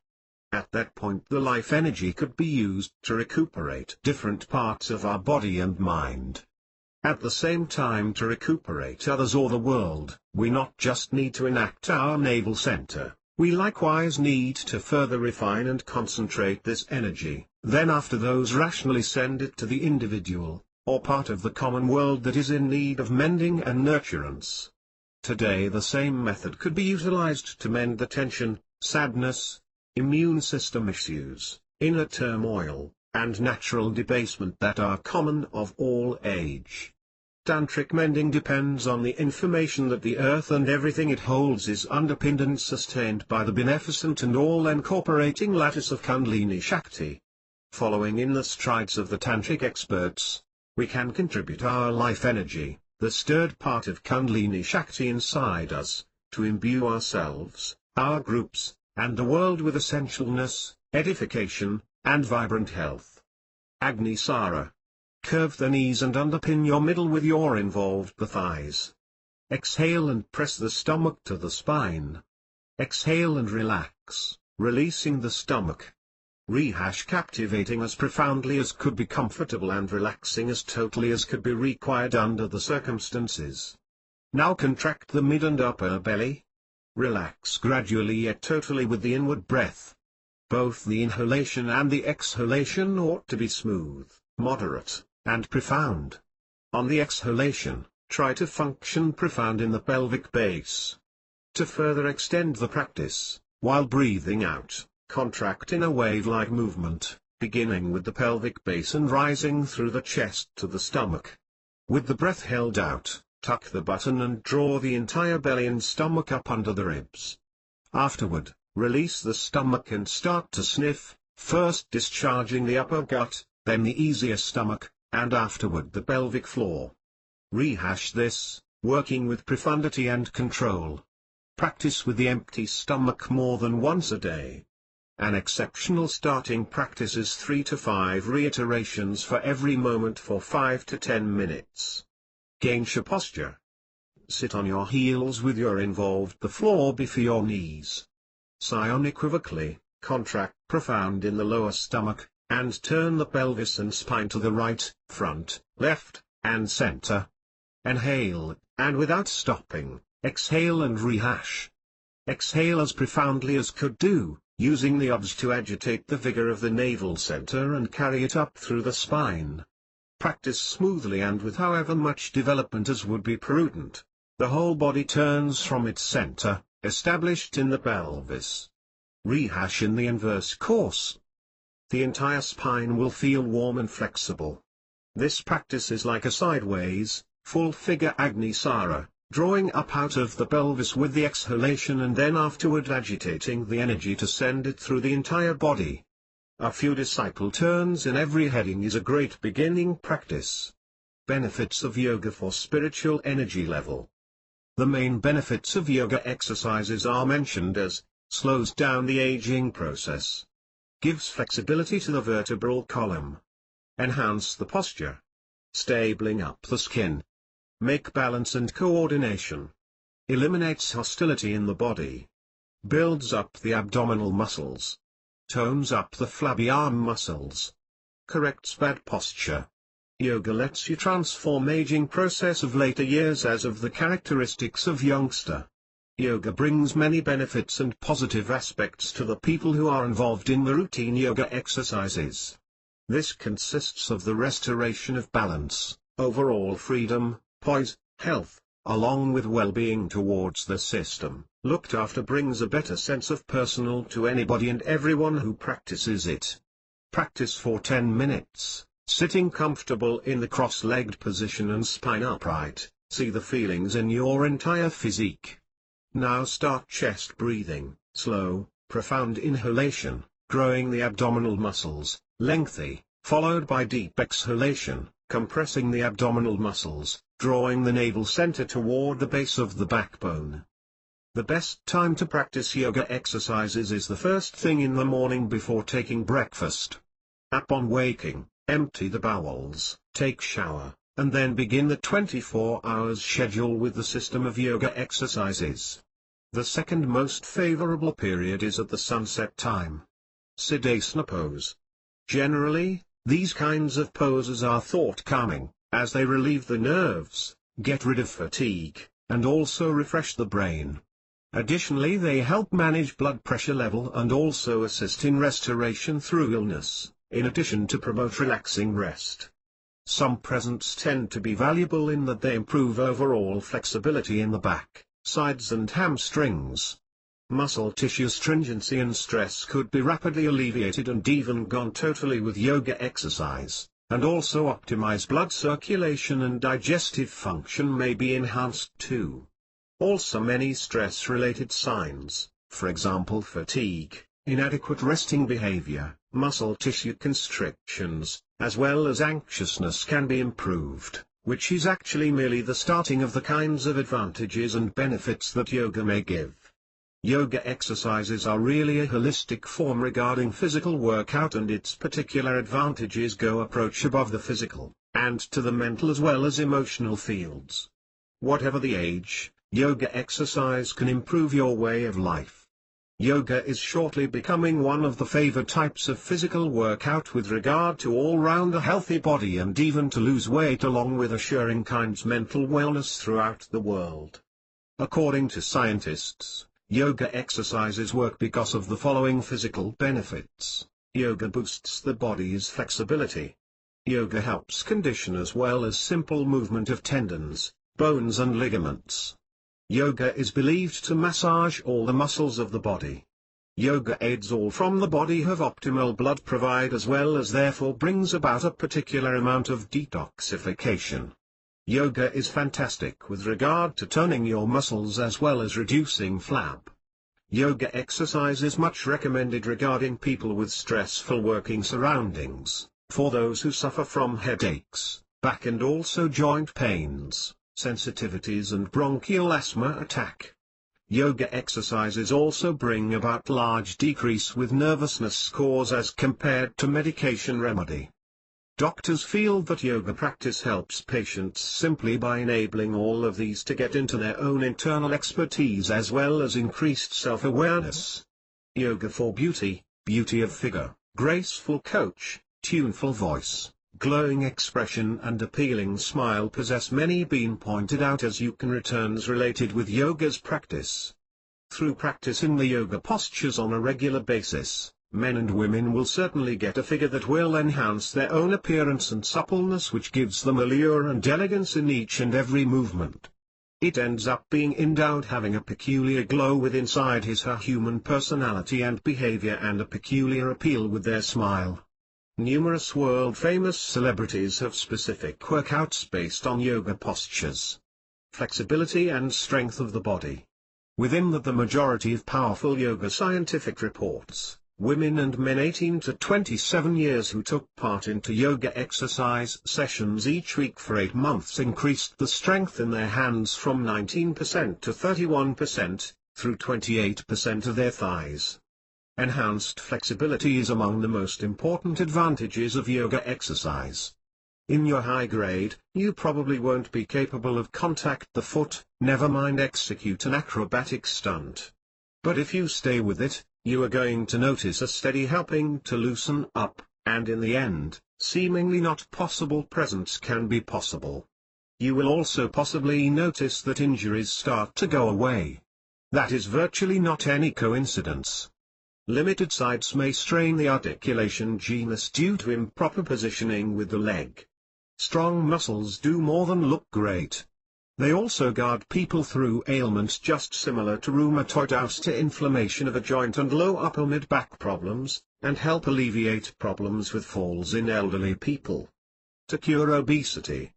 [SPEAKER 1] At that point the life energy could be used to recuperate different parts of our body and mind. At the same time, to recuperate others or the world, we not just need to enact our navel center, we likewise need to further refine and concentrate this energy, then after those rationally send it to the individual, or part of the common world that is in need of mending and nurturance. Today the same method could be utilized to mend the tension, sadness, immune system issues, inner turmoil, and natural debasement that are common of all age. Tantric mending depends on the information that the earth and everything it holds is underpinned and sustained by the beneficent and all-incorporating lattice of Kundalini Shakti. Following in the strides of the Tantric experts, we can contribute our life energy, the stirred part of Kundalini Shakti inside us, to imbue ourselves, our groups, and the world with essentialness, edification, and vibrant health. Agnisara. Curve the knees and underpin your middle with your involved the thighs. Exhale and press the stomach to the spine. Exhale and relax, releasing the stomach. Rehash, captivating as profoundly as could be comfortable and relaxing as totally as could be required under the circumstances. Now contract the mid and upper belly. Relax gradually yet totally with the inward breath. Both the inhalation and the exhalation ought to be smooth, moderate, and profound. On the exhalation, try to function profound in the pelvic base. To further extend the practice, while breathing out, contract in a wave-like movement, beginning with the pelvic base and rising through the chest to the stomach. With the breath held out, tuck the button and draw the entire belly and stomach up under the ribs. Afterward, release the stomach and start to sniff, first discharging the upper gut, then the easier stomach, and afterward the pelvic floor. Rehash this, working with profundity and control. Practice with the empty stomach more than once a day. An exceptional starting practice is 3 to 5 reiterations for every moment for 5 to 10 minutes. Ganesha posture. Sit on your heels with your involved the floor before your knees. Sigh unequivocally, contract profound in the lower stomach, and turn the pelvis and spine to the right, front, left, and center. Inhale, and without stopping, exhale and rehash. Exhale as profoundly as could do, using the obs to agitate the vigor of the navel center and carry it up through the spine. Practice smoothly and with however much development as would be prudent. The whole body turns from its center, established in the pelvis. Rehash in the inverse course. The entire spine will feel warm and flexible. This practice is like a sideways, full figure Agnisara, drawing up out of the pelvis with the exhalation and then afterward agitating the energy to send it through the entire body. A few disciple turns in every heading is a great beginning practice. Benefits of yoga for spiritual energy level. The main benefits of yoga exercises are mentioned as, slows down the aging process. Gives flexibility to the vertebral column. Enhance the posture. Stabling up the skin. Make balance and coordination. Eliminates hostility in the body. Builds up the abdominal muscles. Tones up the flabby arm muscles. Corrects bad posture. Yoga lets you transform aging process of later years as of the characteristics of youngster. Yoga brings many benefits and positive aspects to the people who are involved in the routine yoga exercises. This consists of the restoration of balance, overall freedom, poise, health, along with well-being towards the system. Looked after brings a better sense of personal to anybody and everyone who practices it. Practice for 10 minutes, sitting comfortable in the cross-legged position and spine upright. See the feelings in your entire physique. Now start chest breathing, slow, profound inhalation, growing the abdominal muscles, lengthy, followed by deep exhalation, compressing the abdominal muscles, drawing the navel center toward the base of the backbone. The best time to practice yoga exercises is the first thing in the morning before taking breakfast. Upon waking, empty the bowels, take shower, and then begin the 24 hours schedule with the system of yoga exercises. The second most favorable period is at the sunset time. Siddhasana pose. Generally, these kinds of poses are thought calming, as they relieve the nerves, get rid of fatigue, and also refresh the brain. Additionally, they help manage blood pressure level and also assist in restoration through illness, in addition to promote relaxing rest. Some presents tend to be valuable in that they improve overall flexibility in the back, sides and hamstrings. Muscle tissue stringency and stress could be rapidly alleviated and even gone totally with yoga exercise, and also optimize blood circulation and digestive function may be enhanced too. Also many stress-related signs, for example fatigue, inadequate resting behavior, muscle tissue constrictions, as well as anxiousness can be improved, which is actually merely the starting of the kinds of advantages and benefits that yoga may give. Yoga exercises are really a holistic form regarding physical workout, and its particular advantages go approach above the physical, and to the mental as well as emotional fields. Whatever the age, yoga exercise can improve your way of life. Yoga is shortly becoming one of the favored types of physical workout with regard to all-round a healthy body and even to lose weight, along with assuring kind's mental wellness throughout the world. According to scientists, yoga exercises work because of the following physical benefits. Yoga boosts the body's flexibility. Yoga helps condition as well as simple movement of tendons, bones and ligaments. Yoga is believed to massage all the muscles of the body. Yoga aids all from the body have optimal blood provide as well as therefore brings about a particular amount of detoxification. Yoga is fantastic with regard to toning your muscles as well as reducing flab. Yoga exercise is much recommended regarding people with stressful working surroundings, for those who suffer from headaches, back and also joint pains, sensitivities and bronchial asthma attack. Yoga exercises also bring about large decrease with nervousness scores as compared to medication remedy. Doctors feel that yoga practice helps patients simply by enabling all of these to get into their own internal expertise as well as increased self-awareness. Yoga for beauty, beauty of figure, graceful coach, tuneful voice, glowing expression and appealing smile possess many been pointed out as you can returns related with yoga's practice. Through practicing the yoga postures on a regular basis, men and women will certainly get a figure that will enhance their own appearance and suppleness, which gives them allure and elegance in each and every movement. It ends up being endowed having a peculiar glow with inside his/her human personality and behavior and a peculiar appeal with their smile. Numerous world-famous celebrities have specific workouts based on yoga postures. Flexibility and strength of the body. Within that the majority of powerful yoga scientific reports, women and men 18 to 27 years who took part into yoga exercise sessions each week for 8 months increased the strength in their hands from 19% to 31%, through 28% of their thighs. Enhanced flexibility is among the most important advantages of yoga exercise. In your high grade, you probably won't be capable of contact the foot, never mind execute an acrobatic stunt. But if you stay with it, you are going to notice a steady helping to loosen up, and in the end, seemingly not possible presence can be possible. You will also possibly notice that injuries start to go away. That is virtually not any coincidence. Limited sides may strain the articulation genus due to improper positioning with the leg. Strong muscles do more than look great. They also guard people through ailments just similar to rheumatoid inflammation of a joint and low upper mid-back problems, and help alleviate problems with falls in elderly people. To cure obesity.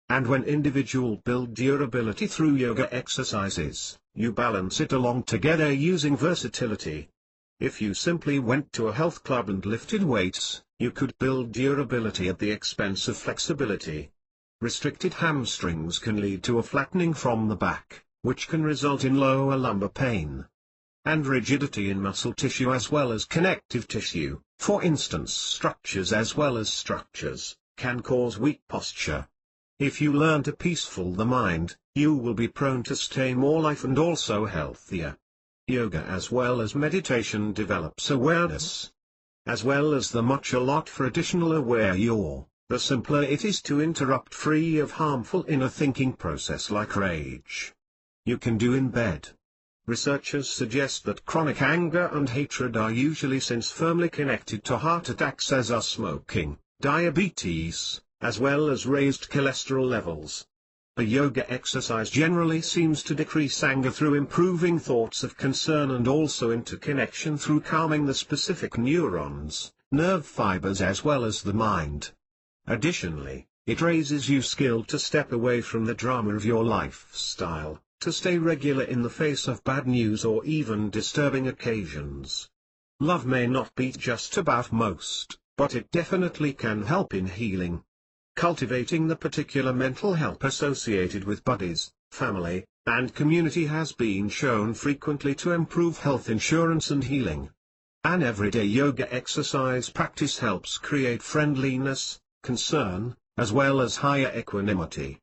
[SPEAKER 1] And when individuals build durability through yoga exercises, you balance it along together using versatility. If you simply went to a health club and lifted weights, you could build durability at the expense of flexibility. Restricted hamstrings can lead to a flattening from the back, which can result in lower lumbar pain. And rigidity in muscle tissue as well as connective tissue, for instance structures as well as structures, can cause weak posture. If you learn to peaceful the mind, you will be prone to stay more life and also healthier. Yoga as well as meditation develops awareness. As well as the much a lot for additional aware you're, the simpler it is to interrupt free of harmful inner thinking process like rage. You can do in bed. Researchers suggest that chronic anger and hatred are usually since firmly connected to heart attacks, as are smoking, diabetes, as well as raised cholesterol levels. A yoga exercise generally seems to decrease anger through improving thoughts of concern and also interconnection through calming the specific neurons, nerve fibers as well as the mind. Additionally, it raises you skill to step away from the drama of your lifestyle, to stay regular in the face of bad news or even disturbing occasions. Love may not be just about most, but it definitely can help in healing. Cultivating the particular mental health associated with buddies, family, and community has been shown frequently to improve health insurance and healing. An everyday yoga exercise practice helps create friendliness, concern, as well as higher equanimity.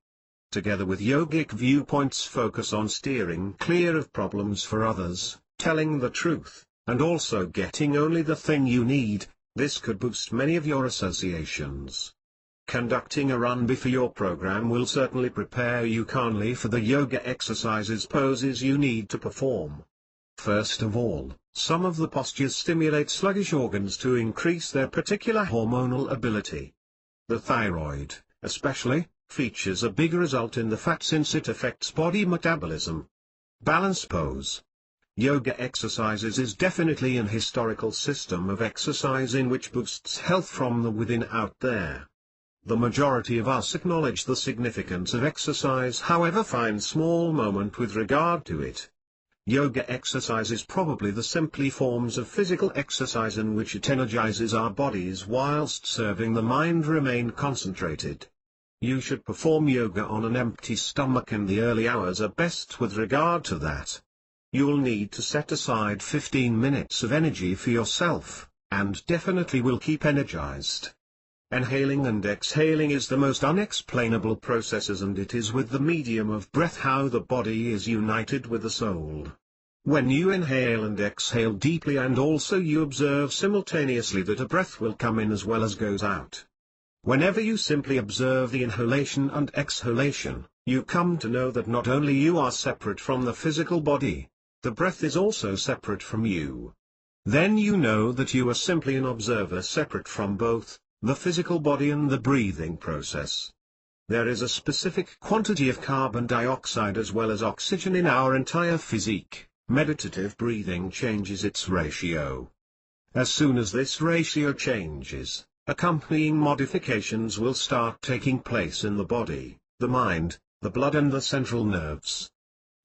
[SPEAKER 1] Together with yogic viewpoints focus on steering clear of problems for others, telling the truth, and also getting only the thing you need. This could boost many of your associations. Conducting a run before your program will certainly prepare you calmly for the yoga exercises poses you need to perform. First of all, some of the postures stimulate sluggish organs to increase their particular hormonal ability. The thyroid, especially, features a big result in the fat since it affects body metabolism. Balance pose. Yoga exercises is definitely an historical system of exercise in which boosts health from the within out there. The majority of us acknowledge the significance of exercise, however find small moment with regard to it. Yoga exercise is probably the simply forms of physical exercise in which it energizes our bodies whilst serving the mind remain concentrated. You should perform yoga on an empty stomach, and the early hours are best with regard to that. You'll need to set aside 15 minutes of energy for yourself, and definitely will keep energized. Inhaling and exhaling is the most unexplainable processes, and it is with the medium of breath how the body is united with the soul. When you inhale and exhale deeply, and also you observe simultaneously that a breath will come in as well as goes out. Whenever you simply observe the inhalation and exhalation, you come to know that not only you are separate from the physical body, the breath is also separate from you. Then you know that you are simply an observer separate from both the physical body and the breathing process. There is a specific quantity of carbon dioxide as well as oxygen in our entire physique. Meditative breathing changes its ratio. As soon as this ratio changes, accompanying modifications will start taking place in the body, the mind, the blood and the central nerves.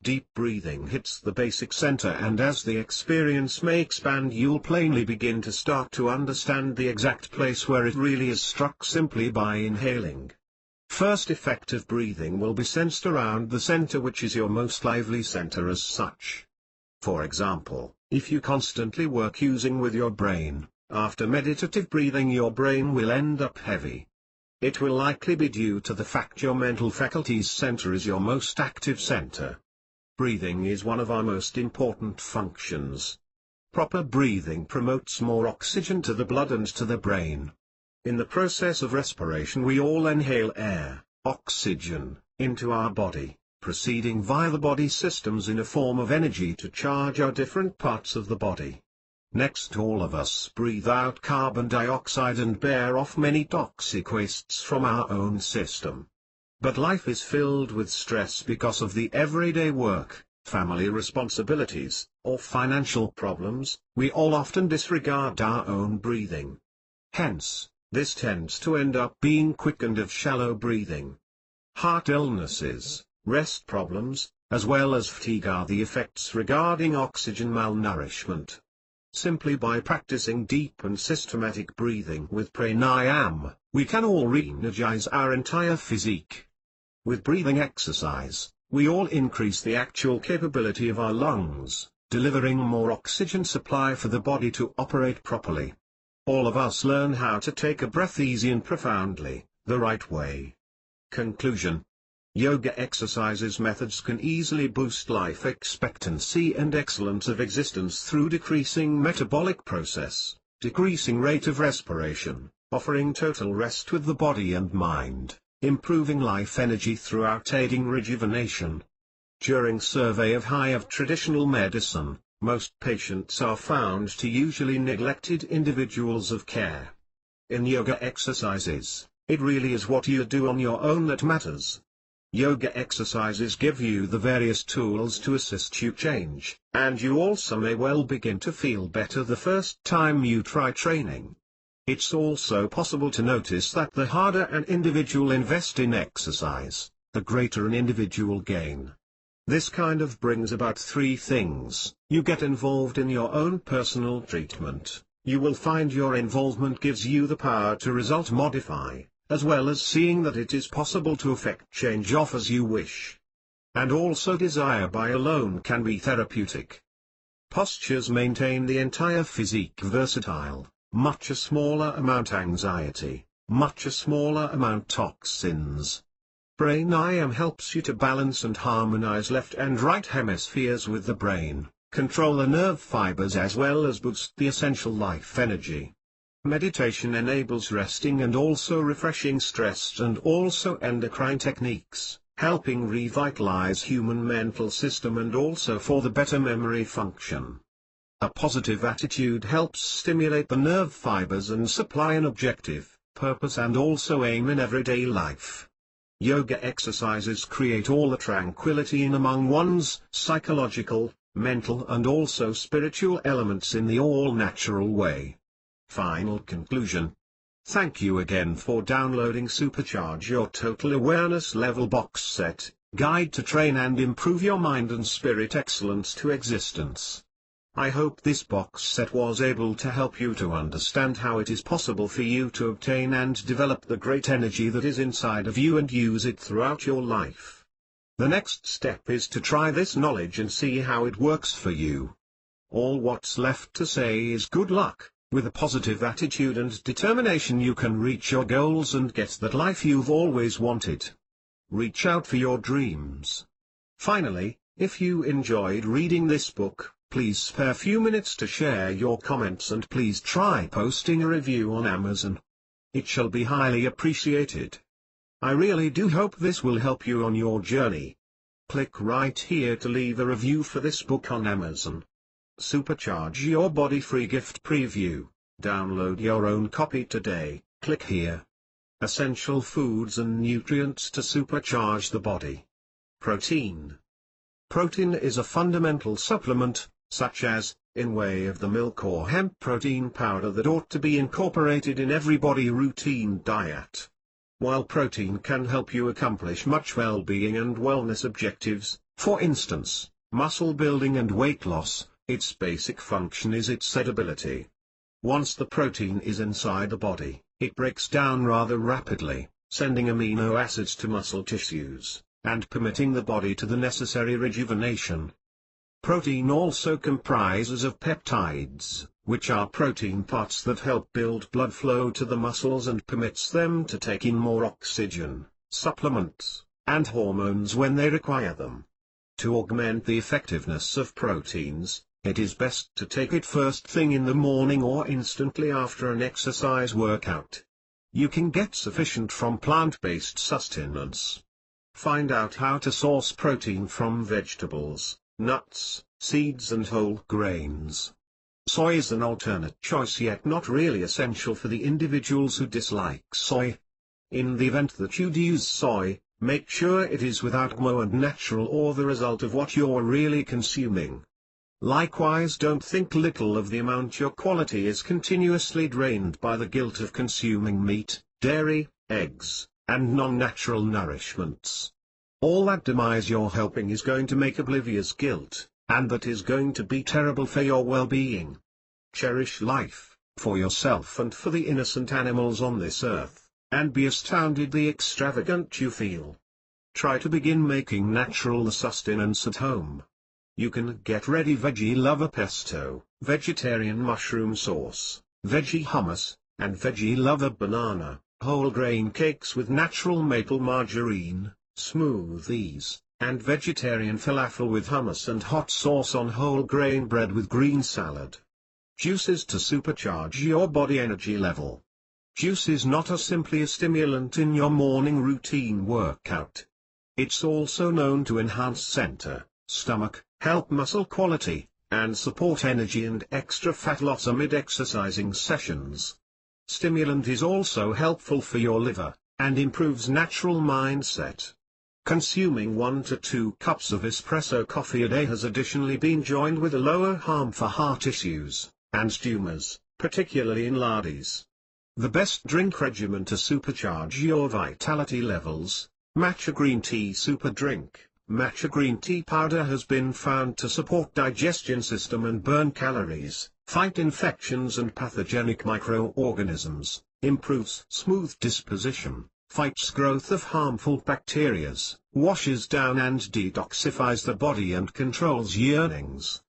[SPEAKER 1] Deep breathing hits the basic center, and as the experience may expand, you'll plainly begin to start to understand the exact place where it really is struck simply by inhaling. First, effective breathing will be sensed around the center, which is your most lively center as such. For example, if you constantly work using with your brain, after meditative breathing your brain will end up heavy. It will likely be due to the fact your mental faculties center is your most active center. Breathing is one of our most important functions. Proper breathing promotes more oxygen to the blood and to the brain. In the process of respiration we all inhale air, oxygen, into our body, proceeding via the body systems in a form of energy to charge our different parts of the body. Next, all of us breathe out carbon dioxide and bear off many toxic wastes from our own system. But life is filled with stress because of the everyday work, family responsibilities, or financial problems. We all often disregard our own breathing. Hence, this tends to end up being quickened of shallow breathing. Heart illnesses, rest problems, as well as fatigue are the effects regarding oxygen malnourishment. Simply by practicing deep and systematic breathing with pranayama, we can all re-energize our entire physique. With breathing exercise, we all increase the actual capability of our lungs, delivering more oxygen supply for the body to operate properly. All of us learn how to take a breath easy and profoundly, the right way. Conclusion. Yoga exercises methods can easily boost life expectancy and excellence of existence through decreasing metabolic process, decreasing rate of respiration, offering total rest with the body and mind, improving life energy throughout aiding rejuvenation. During survey of high of traditional medicine, most patients are found to usually neglected individuals of care. In yoga exercises, it really is what you do on your own that matters. Yoga exercises give you the various tools to assist you change, and you also may well begin to feel better the first time you try training. It's also possible to notice that the harder an individual invest in exercise, the greater an individual gain. This kind of brings about three things. You get involved in your own personal treatment. You will find your involvement gives you the power to result modify, as well as seeing that it is possible to effect change off as you wish. And also desire by alone can be therapeutic. Postures maintain the entire physique versatile, much a smaller amount anxiety, much a smaller amount toxins. Pranayama helps you to balance and harmonize left and right hemispheres with the brain, control the nerve fibers as well as boost the essential life energy. Meditation enables resting and also refreshing stressed and also endocrine techniques, helping revitalize human mental system and also for the better memory function. A positive attitude helps stimulate the nerve fibers and supply an objective, purpose and also aim in everyday life. Yoga exercises create all the tranquility in among one's psychological, mental and also spiritual elements in the all-natural way. Final conclusion. Thank you again for downloading Supercharge Your Total Awareness Level Box Set, Guide to Train and Improve Your Mind and Spirit Excellence to Existence. I hope this box set was able to help you to understand how it is possible for you to obtain and develop the great energy that is inside of you and use it throughout your life. The next step is to try this knowledge and see how it works for you. All what's left to say is good luck. With a positive attitude and determination you can reach your goals and get that life you've always wanted. Reach out for your dreams. Finally, if you enjoyed reading this book, please spare a few minutes to share your comments and please try posting a review on Amazon. It shall be highly appreciated. I really do hope this will help you on your journey. Click right here to leave a review for this book on Amazon. Supercharge Your Body Free Gift Preview. Download your own copy today. Click here. Essential foods and nutrients to supercharge the body. Protein. Protein is a fundamental supplement, such as, in way of the milk or hemp protein powder that ought to be incorporated in every body routine diet. While protein can help you accomplish much well-being and wellness objectives, for instance, muscle building and weight loss, its basic function is its edibility. Once the protein is inside the body, it breaks down rather rapidly, sending amino acids to muscle tissues, and permitting the body to the necessary rejuvenation. Protein also comprises of peptides, which are protein parts that help build blood flow to the muscles and permits them to take in more oxygen, supplements, and hormones when they require them. To augment the effectiveness of proteins, it is best to take it first thing in the morning or instantly after an exercise workout. You can get sufficient from plant-based sustenance. Find out how to source protein from vegetables, nuts, seeds and whole grains. Soy is an alternate choice yet not really essential for the individuals who dislike soy. In the event that you do use soy, make sure it is without GMO and natural or the result of what you're really consuming. Likewise, don't think little of the amount your quality is continuously drained by the guilt of consuming meat, dairy, eggs, and non-natural nourishments. All that demise you're helping is going to make oblivious guilt, and that is going to be terrible for your well-being. Cherish life, for yourself and for the innocent animals on this earth, and be astounded the extravagant you feel. Try to begin making natural sustenance at home. You can get ready veggie lover pesto, vegetarian mushroom sauce, veggie hummus, and veggie lover banana, whole grain cakes with natural maple margarine, smoothies, and vegetarian falafel with hummus and hot sauce on whole grain bread with green salad. Juices to supercharge your body energy level. Juice is not simply a stimulant in your morning routine workout. It's also known to enhance center, stomach, help muscle quality, and support energy and extra fat loss amid exercising sessions. Stimulant is also helpful for your liver, and improves natural mindset. Consuming 1 to 2 cups of espresso coffee a day has additionally been joined with a lower harm for heart issues, and tumors, particularly in ladies. The best drink regimen to supercharge your vitality levels, Matcha Green Tea Super Drink. Matcha green tea powder has been found to support digestion system and burn calories, fight infections and pathogenic microorganisms, improves smooth disposition, fights growth of harmful bacterias, washes down and detoxifies the body and controls yearnings.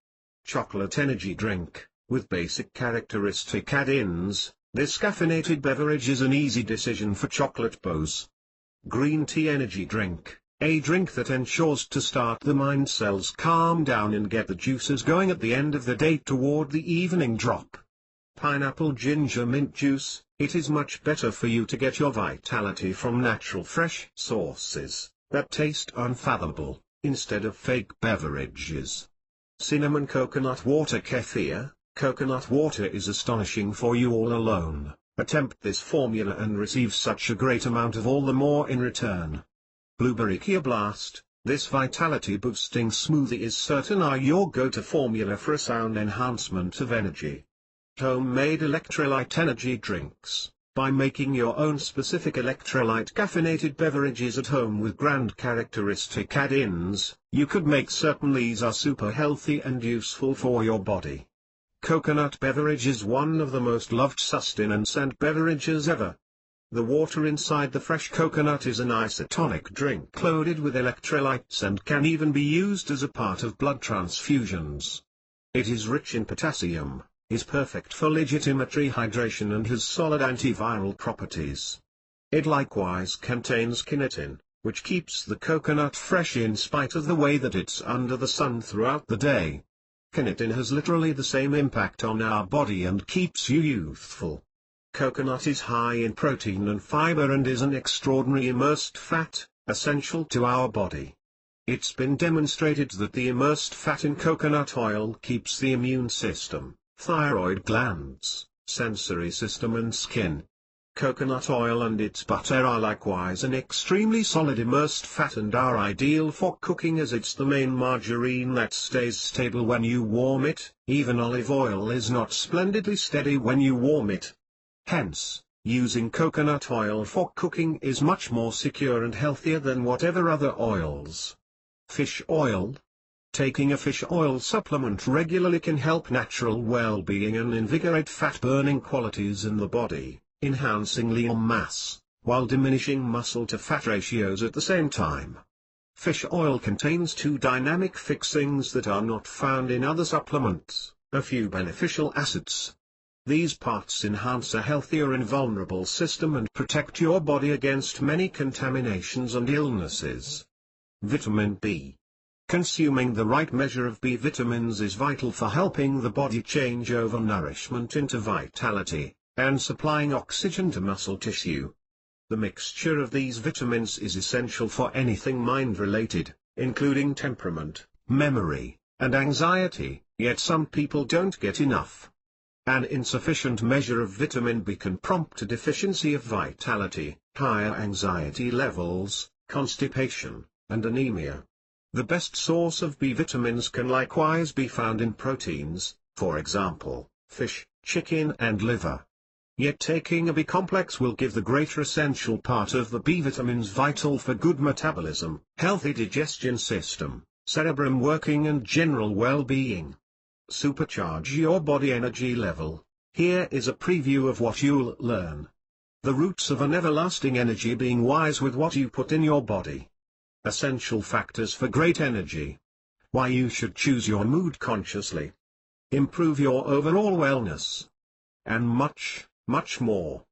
[SPEAKER 1] Chocolate energy drink, with basic characteristic add-ins, this caffeinated beverage is an easy decision for chocolate bows. Green tea energy drink, a drink that ensures to start the mind cells calm down and get the juices going at the end of the day toward the evening drop. Pineapple ginger mint juice, it is much better for you to get your vitality from natural fresh sources, that taste unfathomable, instead of fake beverages. Cinnamon coconut water kefir, coconut water is astonishing for you all alone. Attempt this formula and receive such a great amount of all the more in return. Blueberry Kia Blast, this vitality-boosting smoothie is certain your go-to formula for a sound enhancement of energy. Homemade electrolyte energy drinks, by making your own specific electrolyte caffeinated beverages at home with grand characteristic add-ins, you could make certain these are super healthy and useful for your body. Coconut beverage is one of the most loved sustenance and beverages ever. The water inside the fresh coconut is an isotonic drink loaded with electrolytes and can even be used as a part of blood transfusions. It is rich in potassium, is perfect for legitimate rehydration and has solid antiviral properties. It likewise contains kinetin, which keeps the coconut fresh in spite of the way that it's under the sun throughout the day. Kinetin has literally the same impact on our body and keeps you youthful. Coconut is high in protein and fiber and is an extraordinary immersed fat, essential to our body. It's been demonstrated that the immersed fat in coconut oil keeps the immune system, thyroid glands, sensory system and skin. Coconut oil and its butter are likewise an extremely solid immersed fat and are ideal for cooking as it's the main margarine that stays stable when you warm it. Even olive oil is not splendidly steady when you warm it. Hence, using coconut oil for cooking is much more secure and healthier than whatever other oils. Fish oil. Taking a fish oil supplement regularly can help natural well-being and invigorate fat-burning qualities in the body, enhancing lean mass, while diminishing muscle-to-fat ratios at the same time. Fish oil contains 2 dynamic fixings that are not found in other supplements, a few beneficial acids. These parts enhance a healthier and vulnerable system and protect your body against many contaminations and illnesses. Vitamin B. Consuming the right measure of B vitamins is vital for helping the body change over nourishment into vitality, and supplying oxygen to muscle tissue. The mixture of these vitamins is essential for anything mind-related, including temperament, memory, and anxiety, yet some people don't get enough. An insufficient measure of vitamin B can prompt a deficiency of vitality, higher anxiety levels, constipation, and anemia. The best source of B vitamins can likewise be found in proteins, for example, fish, chicken and liver. Yet taking a B complex will give the greater essential part of the B vitamins vital for good metabolism, healthy digestion system, cerebrum working and general well-being. Supercharge your body energy level. Here is a preview of what you'll learn. The roots of an everlasting energy: being wise with what you put in your body. Essential factors for great energy. Why you should choose your mood consciously. Improve your overall wellness. And much, much more.